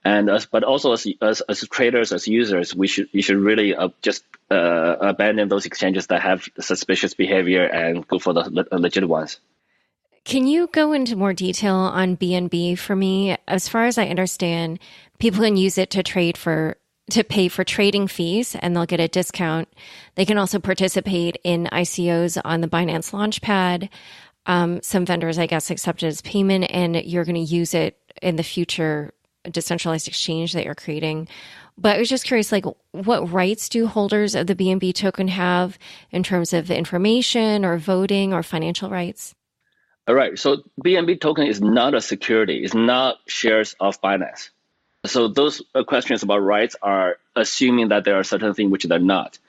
S4: And but also as traders, as users, you should really just abandon those exchanges that have suspicious behavior and go for the legit ones.
S1: Can you go into more detail on BNB for me? As far as I understand, people can use it to pay for trading fees, and they'll get a discount. They can also participate in ICOs on the Binance Launchpad. Some vendors, I guess, accept it as payment, and you're going to use it in the future decentralized exchange that you're creating. But I was just curious, what rights do holders of the BNB token have in terms of information or voting or financial rights?
S4: All right. So BNB token is not a security. It's not shares of Binance. So those questions about rights are assuming that there are certain things which they're not.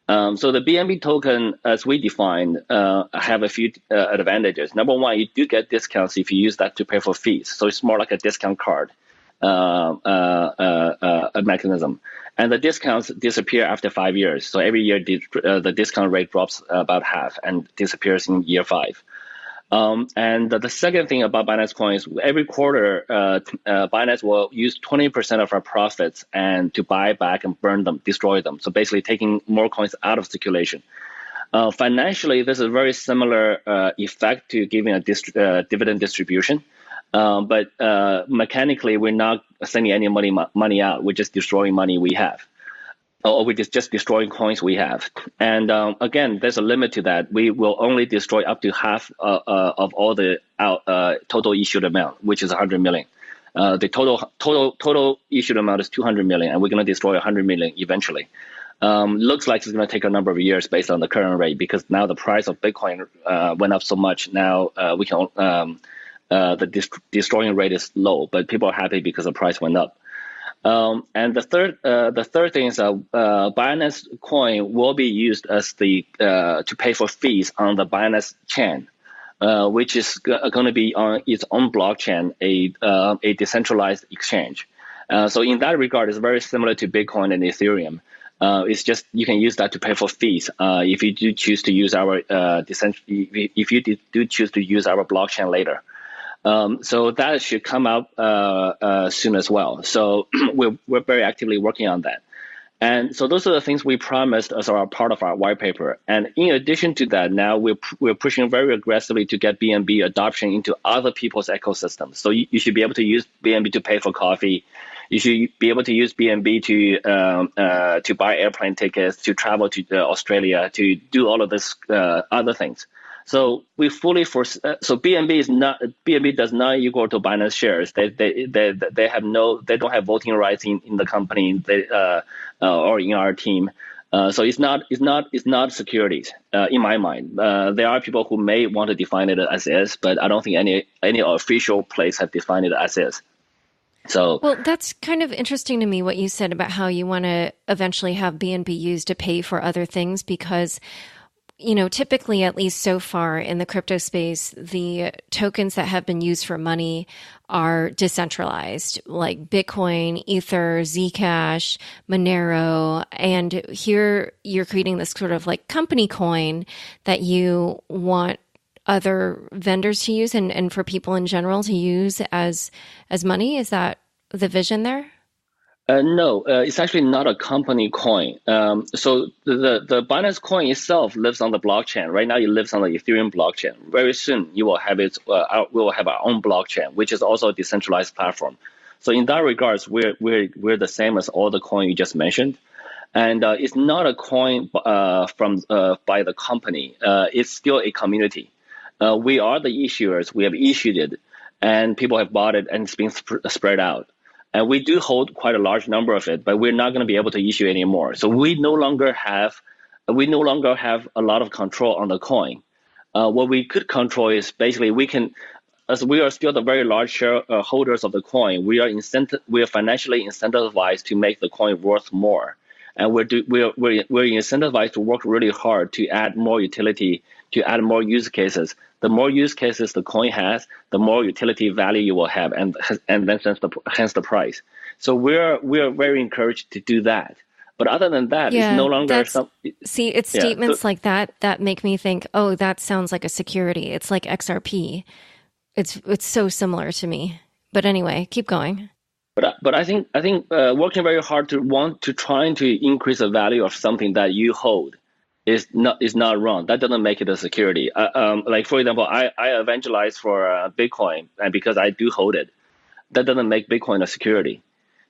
S4: So the BNB token, as we defined, have a few advantages. Number one, you do get discounts if you use that to pay for fees. So it's more like a discount card a mechanism. And the discounts disappear after 5 years. So every year the discount rate drops about half and disappears in year 5. And the second thing about Binance coins, every quarter, Binance will use 20% of our profits and to buy back and burn them, destroy them. So basically taking more coins out of circulation. Financially, this is a very similar effect to giving a dividend distribution. But mechanically, we're not sending any money out. We're just destroying money we have, or we're just destroying coins we have. And again, there's a limit to that. We will only destroy up to half of all the total issued amount, which is 100 million. The total issued amount is 200 million, and we're going to destroy 100 million eventually. Looks like it's going to take a number of years based on the current rate, because now the price of Bitcoin went up so much. Now we can the destroying rate is low, but people are happy because the price went up. And the third thing is Binance coin will be used as the to pay for fees on the Binance chain, which is going to be on its own blockchain, a decentralized exchange. So in that regard, it's very similar to Bitcoin and Ethereum. It's just you can use that to pay for fees if you do choose to use our if you do choose to use our blockchain later. So that should come out soon as well. So we're very actively working on that. And so those are the things we promised as our part of our white paper. And in addition to that, now we're pushing very aggressively to get BNB adoption into other people's ecosystems. So you should be able to use BNB to pay for coffee. You should be able to use BNB to buy airplane tickets, to travel to Australia, to do all of this other things. So we fully so BNB does not equal to Binance shares. They don't have voting rights in the company or in our team. So it's not securities in my mind. There are people who may want to define it as is, but I don't think any official place have defined it as is. So,
S1: well, that's kind of interesting to me what you said about how you want to eventually have BNB used to pay for other things, because typically, at least so far in the crypto space, the tokens that have been used for money are decentralized, like Bitcoin, Ether, Zcash, Monero. And here you're creating this sort of like company coin that you want other vendors to use and for people in general to use as money. Is that the vision there?
S4: No, it's actually not a company coin. So the Binance coin itself lives on the blockchain. Right now, it lives on the Ethereum blockchain. Very soon, you will have we will have our own blockchain, which is also a decentralized platform. So in that regards, we're the same as all the coin you just mentioned, and it's not a coin by the company. It's still a community. We are the issuers. We have issued it, and people have bought it, and it's being spread out. And we do hold quite a large number of it, but we're not going to be able to issue anymore. So we no longer have a lot of control on the coin. What we could control is basically we can, as we are still the very large shareholders of the coin, we are financially incentivized to make the coin worth more, and we're incentivized to work really hard to add more utility, to add more use cases. The more use cases the coin has, the more utility value you will have, and then hence the price. So we're very encouraged to do that. But other than that, it's no longer
S1: it's statements like that make me think, oh, that sounds like a security. It's like XRP. It's so similar to me. But anyway, keep going.
S4: But I think working very hard trying to increase the value of something that you hold is not wrong. That doesn't make it a security. Like for example, I evangelize for Bitcoin, and because I do hold it, that doesn't make Bitcoin a security.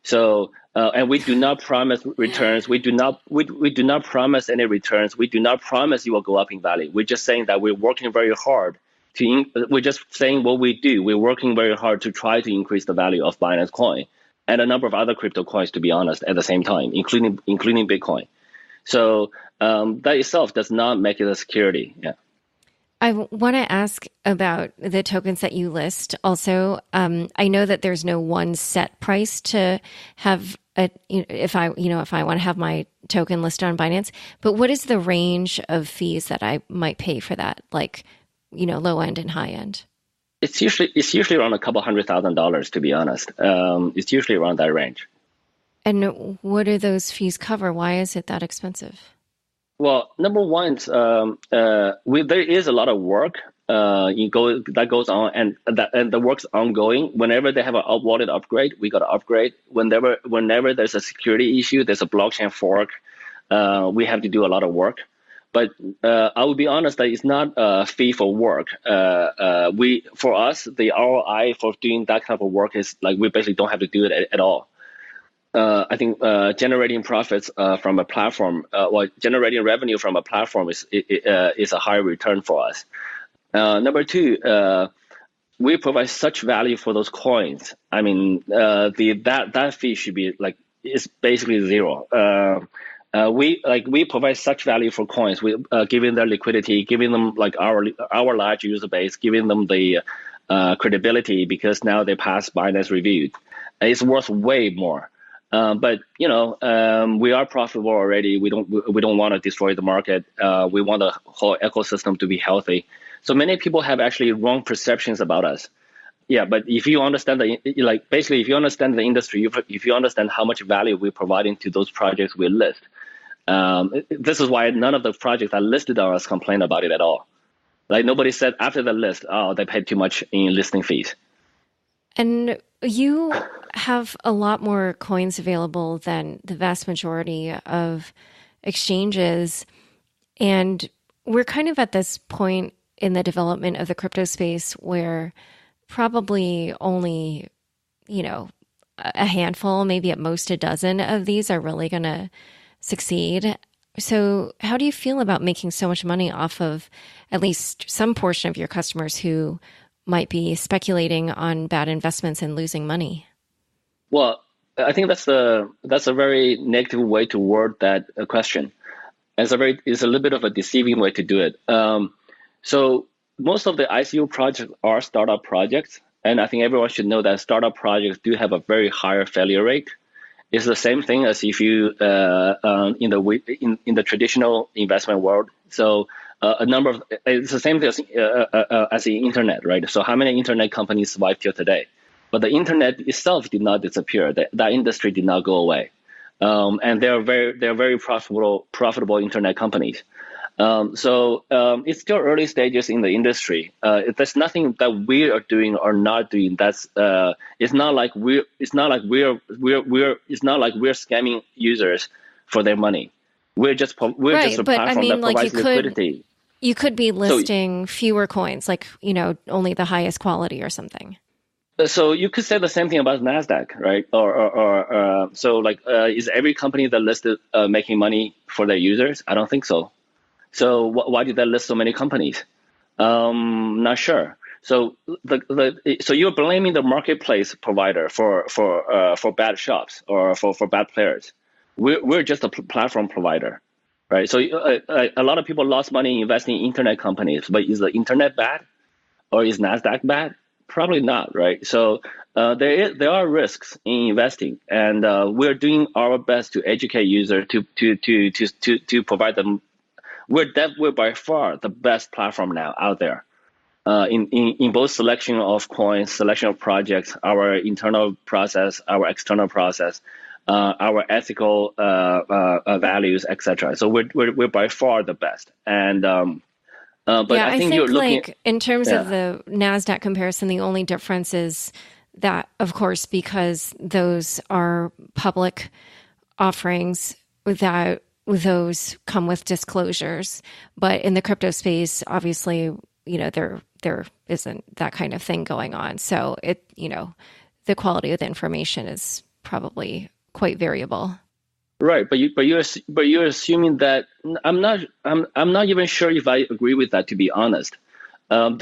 S4: So and we do not promise returns. We do not promise any returns. We do not promise you will go up in value. We're just saying that we're working very hard we're just saying what we do. We're working very hard to try to increase the value of Binance coin and a number of other crypto coins, to be honest, at the same time, including Bitcoin. So that itself does not make it a security. Yeah.
S1: I want to ask about the tokens that you list. Also, I know that there's no one set price to have if I want to have my token listed on Binance. But what is the range of fees that I might pay for that? Like, low end and high end.
S4: It's usually around a couple $100,000, to be honest. It's usually around that range.
S1: And what do those fees cover? Why is it that expensive?
S4: Well, number one, there is a lot of work that goes on, and the work's ongoing. Whenever they have a wallet upgrade, we got to upgrade. Whenever there's a security issue, there's a blockchain fork, we have to do a lot of work. But I will be honest that it's not a fee for work. For us, the ROI for doing that type of work is like we basically don't have to do it at all. I think generating profits from a platform, generating revenue from a platform is a higher return for us. Number two, we provide such value for those coins. I mean, that fee should be like it's basically zero. We provide such value for coins. We giving them liquidity, giving them like our large user base, giving them the credibility because now they pass Binance review. It's worth way more. But we are profitable already. We don't want to destroy the market. We want the whole ecosystem to be healthy. So many people have actually wrong perceptions about us. Yeah, but if you understand if you understand the industry, if you understand how much value we're providing to those projects we list, this is why none of the projects that listed on us complain about it at all. Like nobody said after the list, oh, they paid too much in listing fees.
S1: And you have a lot more coins available than the vast majority of exchanges. And we're kind of at this point in the development of the crypto space where probably only, a handful, maybe at most a dozen of these are really going to succeed. So how do you feel about making so much money off of at least some portion of your customers who might be speculating on bad investments and losing money?
S4: Well, I think that's a very negative way to word that question. It's a little bit of a deceiving way to do it. So most of the ICO projects are startup projects, and I think everyone should know that startup projects do have a very higher failure rate. It's the same thing as if you in the traditional investment world. So it's the same thing as the internet, right? So how many internet companies survive till today? But the internet itself did not disappear. That industry did not go away, and they're very profitable internet companies. So it's still early stages in the industry. There's nothing that we are doing or not doing. It's not like we're scamming users for their money. We're just a platform that provides liquidity.
S1: You could be listing fewer coins, like only the highest quality or something.
S4: So you could say the same thing about Nasdaq, right? Is every company that listed making money for their users? I don't think so. So why did they list so many companies? Not sure. So so you're blaming the marketplace provider for bad shops or for bad players. We're just a platform provider, right? So a lot of people lost money investing in internet companies, but is the internet bad or is Nasdaq bad? Probably not, right? So there are risks in investing, and we're doing our best to educate users to provide them. We're by far the best platform now out there in both selection of coins, selection of projects, our internal process, our external process, our ethical values, etc. So we're by far the best. And but
S1: yeah,
S4: I think you're looking
S1: like in terms of the Nasdaq comparison, the only difference is that, of course, because those are public offerings, those come with disclosures. But in the crypto space, obviously, there isn't that kind of thing going on. So the quality of the information is probably quite variable.
S4: Right, but you're assuming that I'm not even sure if I agree with that, to be honest. But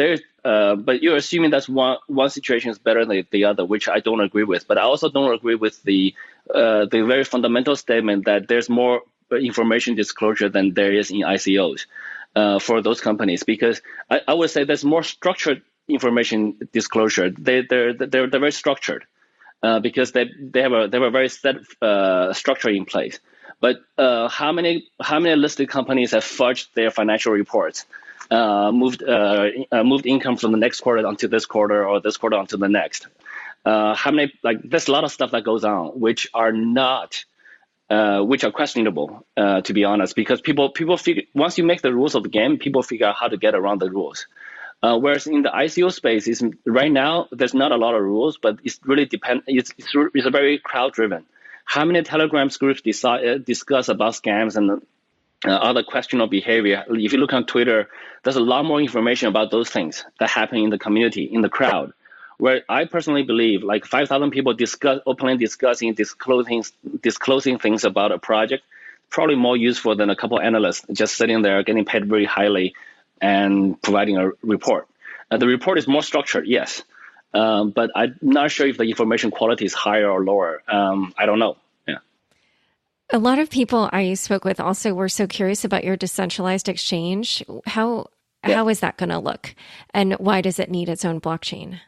S4: you're assuming that one situation is better than the other, which I don't agree with. But I also don't agree with the very fundamental statement that there's more information disclosure than there is in ICOs for those companies, because I would say there's more structured information disclosure. They're very structured. Because they have a very set structure in place. But how many listed companies have fudged their financial reports, moved income from the next quarter onto this quarter or this quarter onto the next? There's a lot of stuff that goes on which are questionable, to be honest, because people figure once you make the rules of the game, people figure out how to get around the rules. Whereas in the ICO space, right now there's not a lot of rules, but it's really it's very crowd driven. How many Telegram groups discuss about scams, and other questionable behavior. If you look on Twitter, there's a lot more information about those things that happen in the community, in the crowd. Where I personally believe, like 5,000 people openly discussing, disclosing things about a project, probably more useful than a couple analysts just sitting there getting paid very highly and providing a report. The report is more structured, yes, but I'm not sure if the information quality is higher or lower. I don't know. Yeah.
S1: A lot of people I spoke with also were so curious about your decentralized exchange. How is that going to look, and why does it need its own blockchain?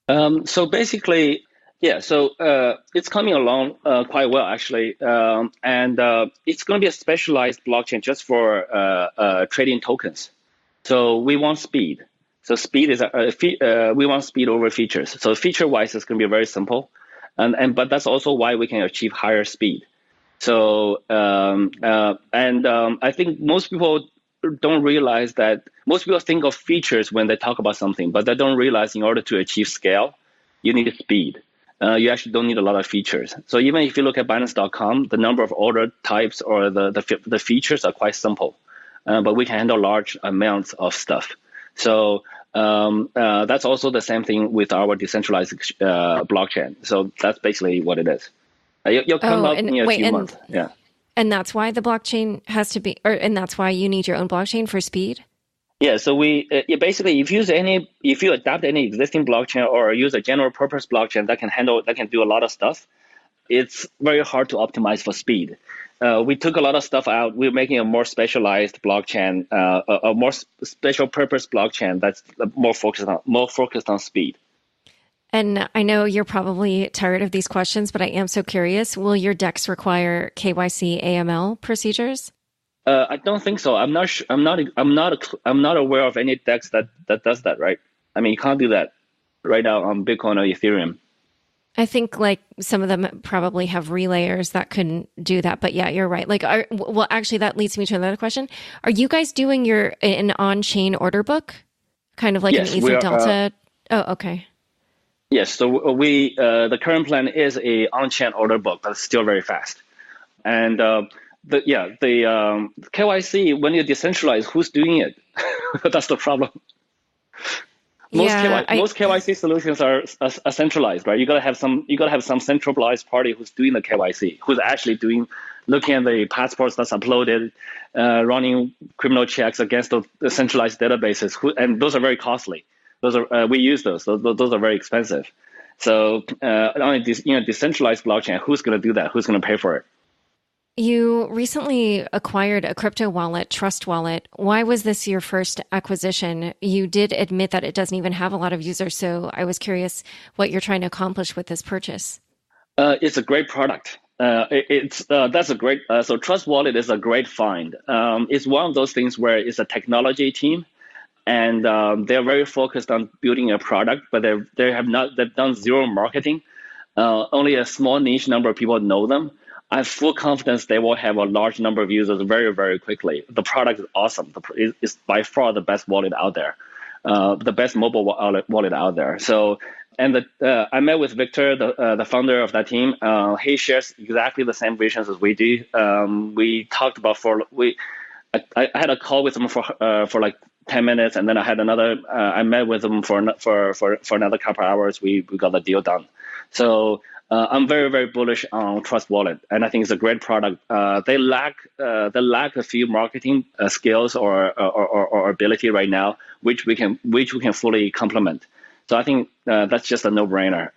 S4: So basically, so it's coming along quite well, actually. And it's going to be a specialized blockchain just for trading tokens. So we want speed. So speed is we want speed over features. So feature-wise, it's going to be very simple. But that's also why we can achieve higher speed. So I think most people don't realize that. Most people think of features when they talk about something, but they don't realize in order to achieve scale, you need speed. You actually don't need a lot of features. So even if you look at Binance.com, the number of order types or the features are quite simple, but we can handle large amounts of stuff. So that's also the same thing with our decentralized blockchain. So that's basically what it is. You'll come up in a few months. Yeah.
S1: And that's why the blockchain has to be, and that's why you need your own blockchain for speed?
S4: Yeah, so we basically, if you adopt any existing blockchain or use a general purpose blockchain that can do a lot of stuff, it's very hard to optimize for speed. We took a lot of stuff out. We're making a more specialized blockchain, a more special purpose blockchain that's more focused on speed.
S1: And I know you're probably tired of these questions, but I am so curious. Will your DEX require KYC AML procedures?
S4: I don't think so. I'm not aware of any DEX that does that, right? I mean, you can't do that right now on Bitcoin or Ethereum.
S1: I think like some of them probably have relayers that couldn't do that. But yeah, you're right. Like, actually, that leads me to another question. Are you guys doing an on-chain order book? Kind of like
S4: yes,
S1: an Ether Delta? Oh, okay.
S4: Yes, so the current plan is a on-chain order book, but it's still very fast. And the KYC, when you decentralize, who's doing it? That's the problem. Most KYC solutions are centralized, right? You gotta have some centralized party who's doing the KYC, who's actually looking at the passports that's uploaded, running criminal checks against the centralized databases, and those are very costly. We use those. Those are very expensive. So on a decentralized blockchain, who's going to do that? Who's going to pay for it?
S1: You recently acquired a crypto wallet, Trust Wallet. Why was this your first acquisition? You did admit that it doesn't even have a lot of users, so I was curious what you're trying to accomplish with this purchase.
S4: It's a great product. That's a great. So Trust Wallet is a great find. It's one of those things where it's a technology team. And they're very focused on building a product, but they've done zero marketing. Only a small niche number of people know them. I have full confidence they will have a large number of users very, very quickly. The product is awesome. It's by far the best wallet out there, the best mobile wallet out there. So, and I met with Victor, the founder of that team. He shares exactly the same visions as we do. We talked about I had a call with him for like 10 minutes, and then I met with them for another couple of hours. We got the deal done. So I'm very, very bullish on Trust Wallet, and I think it's a great product. They lack a few marketing skills or ability right now, which we can fully complement. So I think that's just a no-brainer.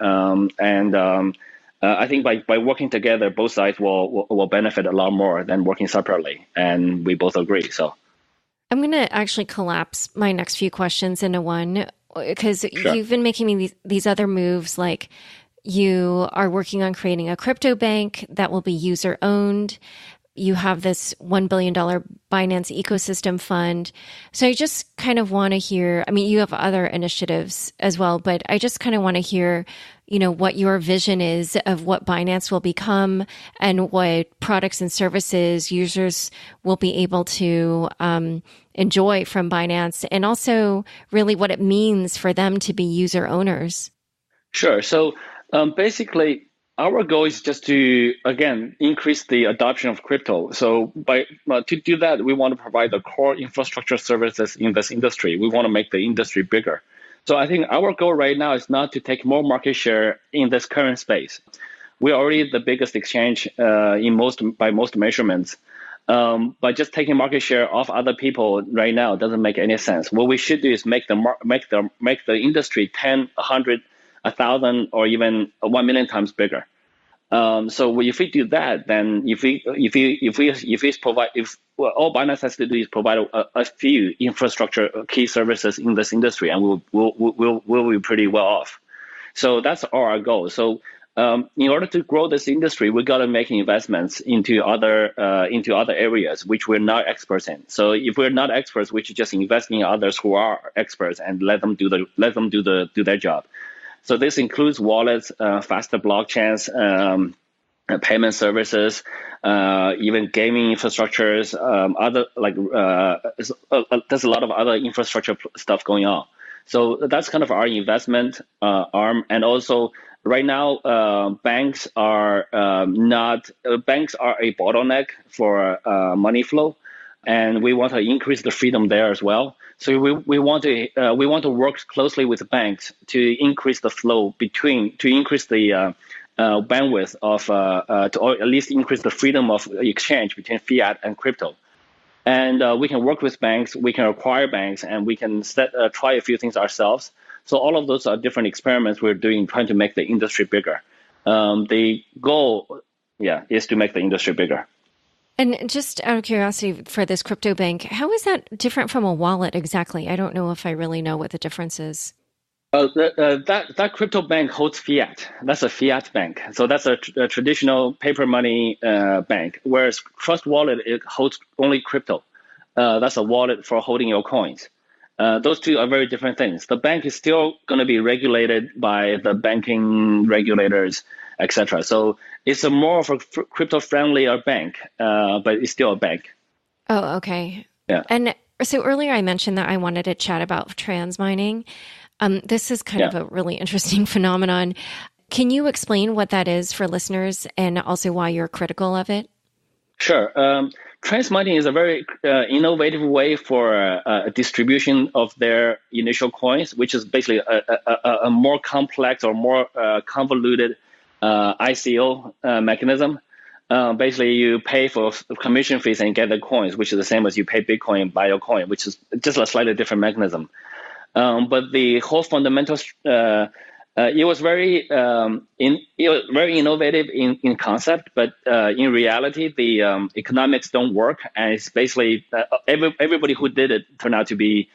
S4: I think by working together, both sides will benefit a lot more than working separately, and we both agree. So
S1: I'm going to actually collapse my next few questions into one, because
S4: Sure.
S1: You've been making these other moves, like you are working on creating a crypto bank that will be user owned. You have this $1 billion Binance ecosystem fund. So I just kind of want to hear, I mean, you have other initiatives as well, but I just kind of want to hear, what your vision is of what Binance will become and what products and services users will be able to enjoy from Binance, and also really what it means for them to be user owners.
S4: Sure. So basically, our goal is just to, again, increase the adoption of crypto. So to do that, we want to provide the core infrastructure services in this industry. We want to make the industry bigger. So I think our goal right now is not to take more market share in this current space. We're already the biggest exchange by most measurements. But just taking market share off other people right now doesn't make any sense. What we should do is make the industry 10, 100, 1,000, or even 1 million times bigger. So if we do that, then all Binance has to do is provide a few infrastructure key services in this industry, and we'll be pretty well off. So that's our goal. So in order to grow this industry, we got to make investments into other areas which we're not experts in. So if we're not experts, we should just invest in others who are experts and let them do their job. So this includes wallets, faster blockchains, payment services, even gaming infrastructures. There's a lot of other infrastructure stuff going on. So that's kind of our investment arm, and also. Right now, banks are a bottleneck for money flow, and we want to increase the freedom there as well. So we want to work closely with the banks to increase the flow to increase the bandwidth of or at least increase the freedom of exchange between fiat and crypto. And we can work with banks, we can acquire banks, and we can try a few things ourselves. So all of those are different experiments we're doing, trying to make the industry bigger. The goal, is to make the industry bigger.
S1: And just out of curiosity, for this crypto bank, how is that different from a wallet exactly? I don't know if I really know what the difference is.
S4: That crypto bank holds fiat. That's a fiat bank. So that's a traditional paper money bank, whereas Trust Wallet, it holds only crypto. That's a wallet for holding your coins. Those two are very different things. The bank is still going to be regulated by the banking regulators, etc. So it's a more of a crypto-friendlier bank, but it's still a bank.
S1: Oh, okay.
S4: Yeah.
S1: And so earlier I mentioned that I wanted to chat about trans mining. This is kind of a really interesting phenomenon. Can you explain what that is for listeners and also why you're critical of it?
S4: Sure. Trans mining is a very innovative way for a distribution of their initial coins, which is basically a more complex or more convoluted ICO mechanism. Basically, you pay for commission fees and get the coins, which is the same as you pay Bitcoin and buy your coin, which is just a slightly different mechanism. But the whole fundamentals, it was very innovative in concept, but in reality, the economics don't work, and it's basically everybody who did it turned out to be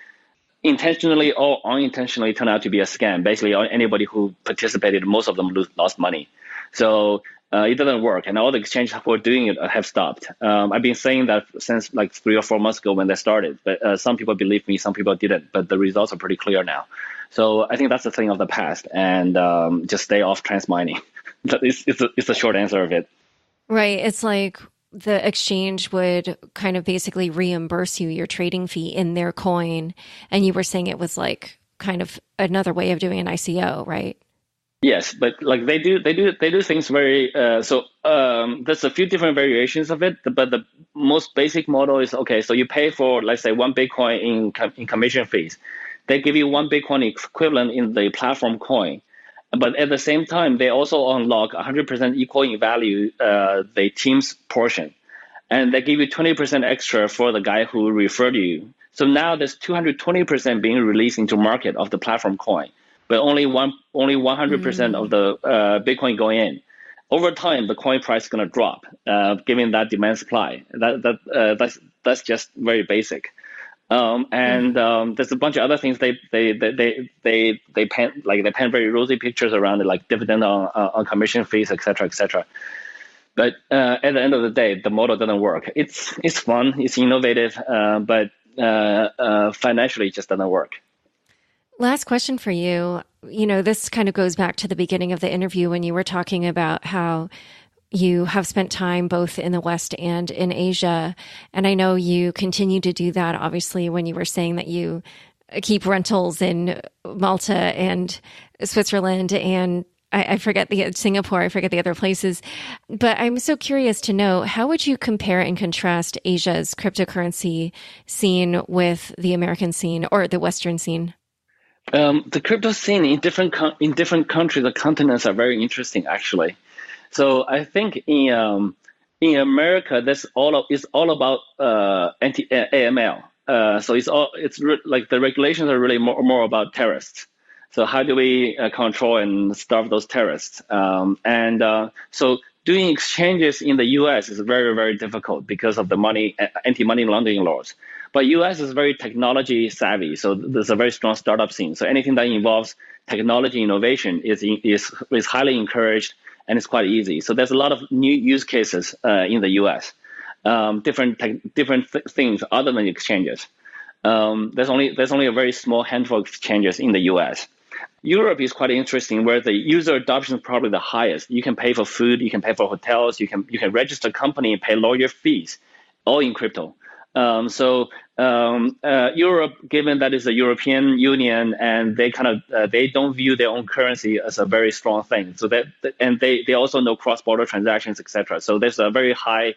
S4: intentionally or unintentionally turned out to be a scam. Basically, anybody who participated, most of them lost money. So it doesn't work, and all the exchanges who are doing it have stopped. I've been saying that since like 3 or 4 months ago when they started, but some people believed me, some people didn't, but the results are pretty clear now. So I think that's the thing of the past, and just stay off trans mining. It's the short answer of it.
S1: Right. It's like the exchange would kind of basically reimburse you your trading fee in their coin, and you were saying it was like kind of another way of doing an ICO, right?
S4: Yes, but like they do things very so there's a few different variations of it, but the most basic model is okay. So you pay for, let's say, 1 Bitcoin in commission fees. They give you 1 Bitcoin equivalent in the platform coin, but at the same time they also unlock 100% equal in value the team's portion, and they give you 20% extra for the guy who referred you. So now there's 220% being released into market of the platform coin, but only 100% of the Bitcoin going in. Over time, the coin price is going to drop, given that demand supply. That's just very basic. And there's a bunch of other things they paint very rosy pictures around it, like dividend on commission fees, etc., etc. But at the end of the day, the model doesn't work. It's fun, it's innovative, but financially, it just doesn't work.
S1: Last question for you. You know, this kind of goes back to the beginning of the interview when you were talking about how you have spent time both in the West and in Asia. And I know you continue to do that, obviously, when you were saying that you keep rentals in Malta and Switzerland and I forget Singapore, I forget the other places. But I'm so curious to know, how would you compare and contrast Asia's cryptocurrency scene with the American scene or the Western scene?
S4: The crypto scene in different countries, the continents are very interesting, actually. So I think in America, it's all about anti AML. So like the regulations are really more about terrorists. So how do we control and starve those terrorists? So doing exchanges in the U.S. is very, very difficult because of the anti-money laundering laws. But U.S. is very technology savvy, so there's a very strong startup scene. So anything that involves technology innovation is highly encouraged, and it's quite easy. So there's a lot of new use cases in the U.S. Different things other than exchanges. There's only a very small handful of exchanges in the U.S. Europe is quite interesting, where the user adoption is probably the highest. You can pay for food, you can pay for hotels, you can register a company and pay lawyer fees, all in crypto. Europe, given that it's a European Union, and they they don't view their own currency as a very strong thing. So they also know cross-border transactions, etc. So there's a very high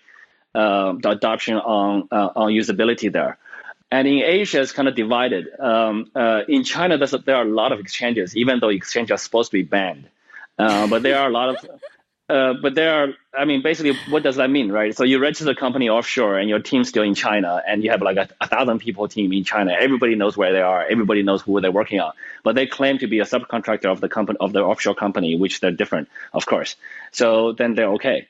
S4: adoption on usability there. And in Asia, it's kind of divided. In China, there are a lot of exchanges, even though exchanges are supposed to be banned. But there are a lot of, basically, what does that mean, right? So you register a company offshore and your team's still in China, and you have like a 1,000 people team in China. Everybody knows where they are. Everybody knows who they're working on. But they claim to be a subcontractor of the offshore company, which they're different, of course. So then they're okay.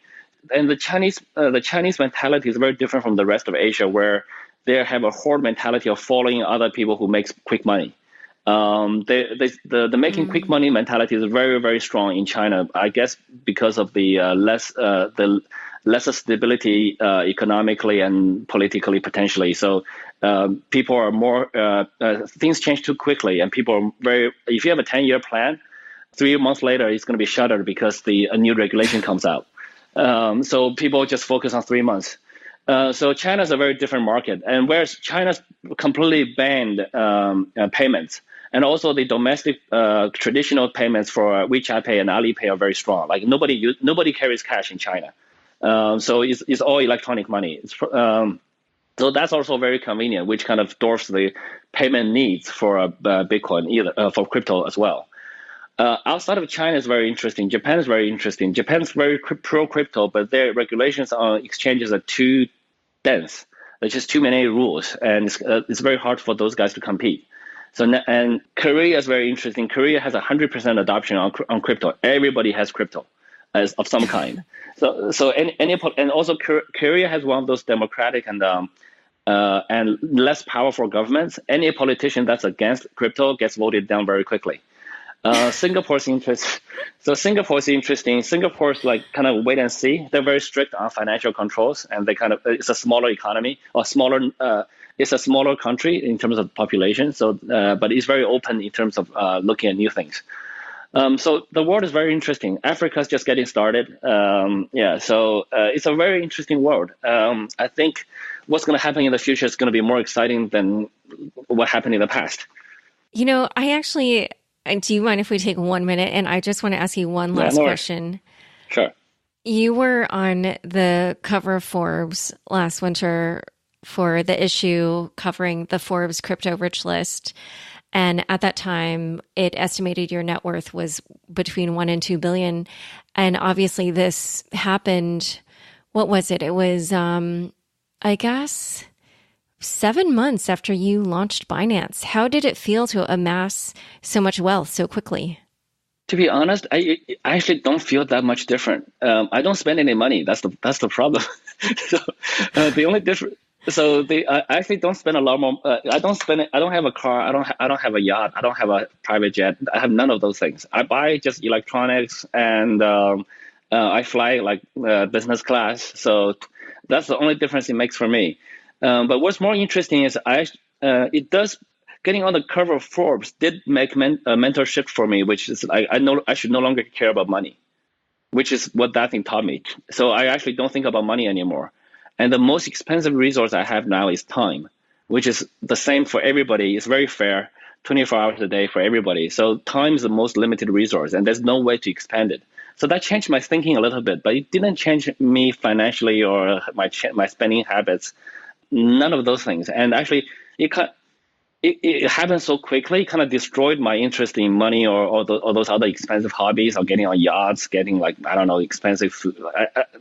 S4: And the Chinese mentality is very different from the rest of Asia, where they have a horde mentality of following other people who makes quick money. The making quick money mentality is very, very strong in China, I guess, because of the lesser stability economically and politically, potentially. So people are more things change too quickly, and people are very. If you have a 10-year plan, 3 months later it's going to be shuttered because a new regulation comes out. So people just focus on 3 months. So China's a very different market, and whereas China's completely banned payments, and also the domestic traditional payments for WeChat Pay and Alipay are very strong. Like nobody carries cash in China, so it's all electronic money. So that's also very convenient, which kind of dwarfs the payment needs for Bitcoin, for crypto as well. Outside of China is very interesting. Japan is very interesting. Japan's very pro-crypto, but their regulations on exchanges are too dense. There's just too many rules, and it's very hard for those guys to compete. And Korea is very interesting. Korea has 100% adoption on crypto. Everybody has crypto of some kind. And also Korea has one of those democratic and less powerful governments. Any politician that's against crypto gets voted down very quickly. Singapore's interesting. Singapore's like kind of wait and see. They're very strict on financial controls, and it's a smaller economy, or it's a smaller country in terms of population. So, but it's very open in terms of looking at new things. So the world is very interesting. Africa's just getting started. So it's a very interesting world. I think what's going to happen in the future is going to be more exciting than what happened in the past.
S1: You know, do you mind if we take 1 minute? And I just want to ask you one last question.
S4: Sure.
S1: You were on the cover of Forbes last winter for the issue covering the Forbes crypto rich list. And at that time, it estimated your net worth was between 1 and 2 billion. And obviously this happened, what was it? It was, I guess, 7 months after you launched Binance. How did it feel to amass so much wealth so quickly?
S4: To be honest, I actually don't feel that much different. I don't spend any money. That's the problem. The only difference. I actually don't spend a lot more. I don't have a car. I don't have a yacht. I don't have a private jet. I have none of those things. I buy just electronics, and I fly like business class. So that's the only difference it makes for me. But what's more interesting is getting on the cover of Forbes did make a mental shift for me, which is I know I should no longer care about money, which is what that thing taught me. So I actually don't think about money anymore. And the most expensive resource I have now is time, which is the same for everybody. It's very fair. 24 hours a day for everybody. So time is the most limited resource, and there's no way to expand it. So that changed my thinking a little bit, but it didn't change me financially or my spending habits. None of those things. And actually, it happened so quickly, kind of destroyed my interest in money or those other expensive hobbies, or getting on yachts, getting expensive food.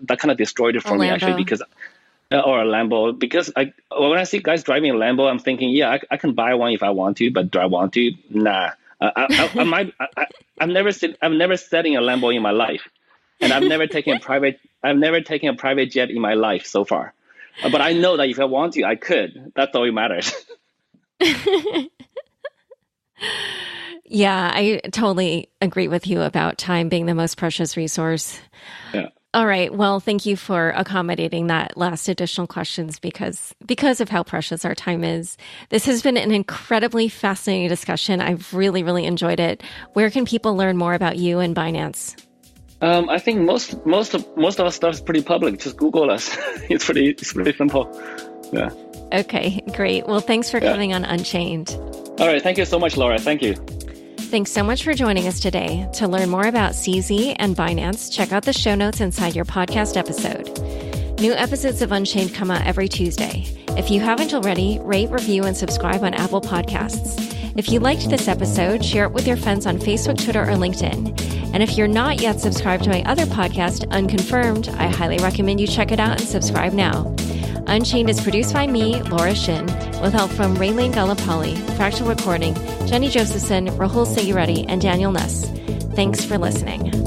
S4: That kind of destroyed it for me, actually, because or a Lambo, because when I see guys driving a Lambo, I'm thinking, yeah, I can buy one if I want to, but do I want to? Nah. I've never sat in a Lambo in my life, and I've never taken a private jet in my life so far. But I know that if I want to, I could. That's all it matters.
S1: Yeah, I totally agree with you about time being the most precious resource.
S4: Yeah.
S1: All right. Well, thank you for accommodating that last additional questions because of how precious our time is. This has been an incredibly fascinating discussion. I've really, really enjoyed it. Where can people learn more about you and Binance?
S4: I think most of our stuff is pretty public. Just Google us. It's pretty simple. Yeah.
S1: Okay, great. Well, thanks for coming on Unchained.
S4: All right. Thank you so much, Laura. Thank you.
S1: Thanks so much for joining us today. To learn more about CZ and Binance, check out the show notes inside your podcast episode. New episodes of Unchained come out every Tuesday. If you haven't already, rate, review, and subscribe on Apple Podcasts. If you liked this episode, share it with your friends on Facebook, Twitter, or LinkedIn. And if you're not yet subscribed to my other podcast, Unconfirmed, I highly recommend you check it out and subscribe now. Unchained is produced by me, Laura Shin, with help from Raylene Gallipoli, Fractal Recording, Jenny Josephson, Rahul Sigurati, and Daniel Nuss. Thanks for listening.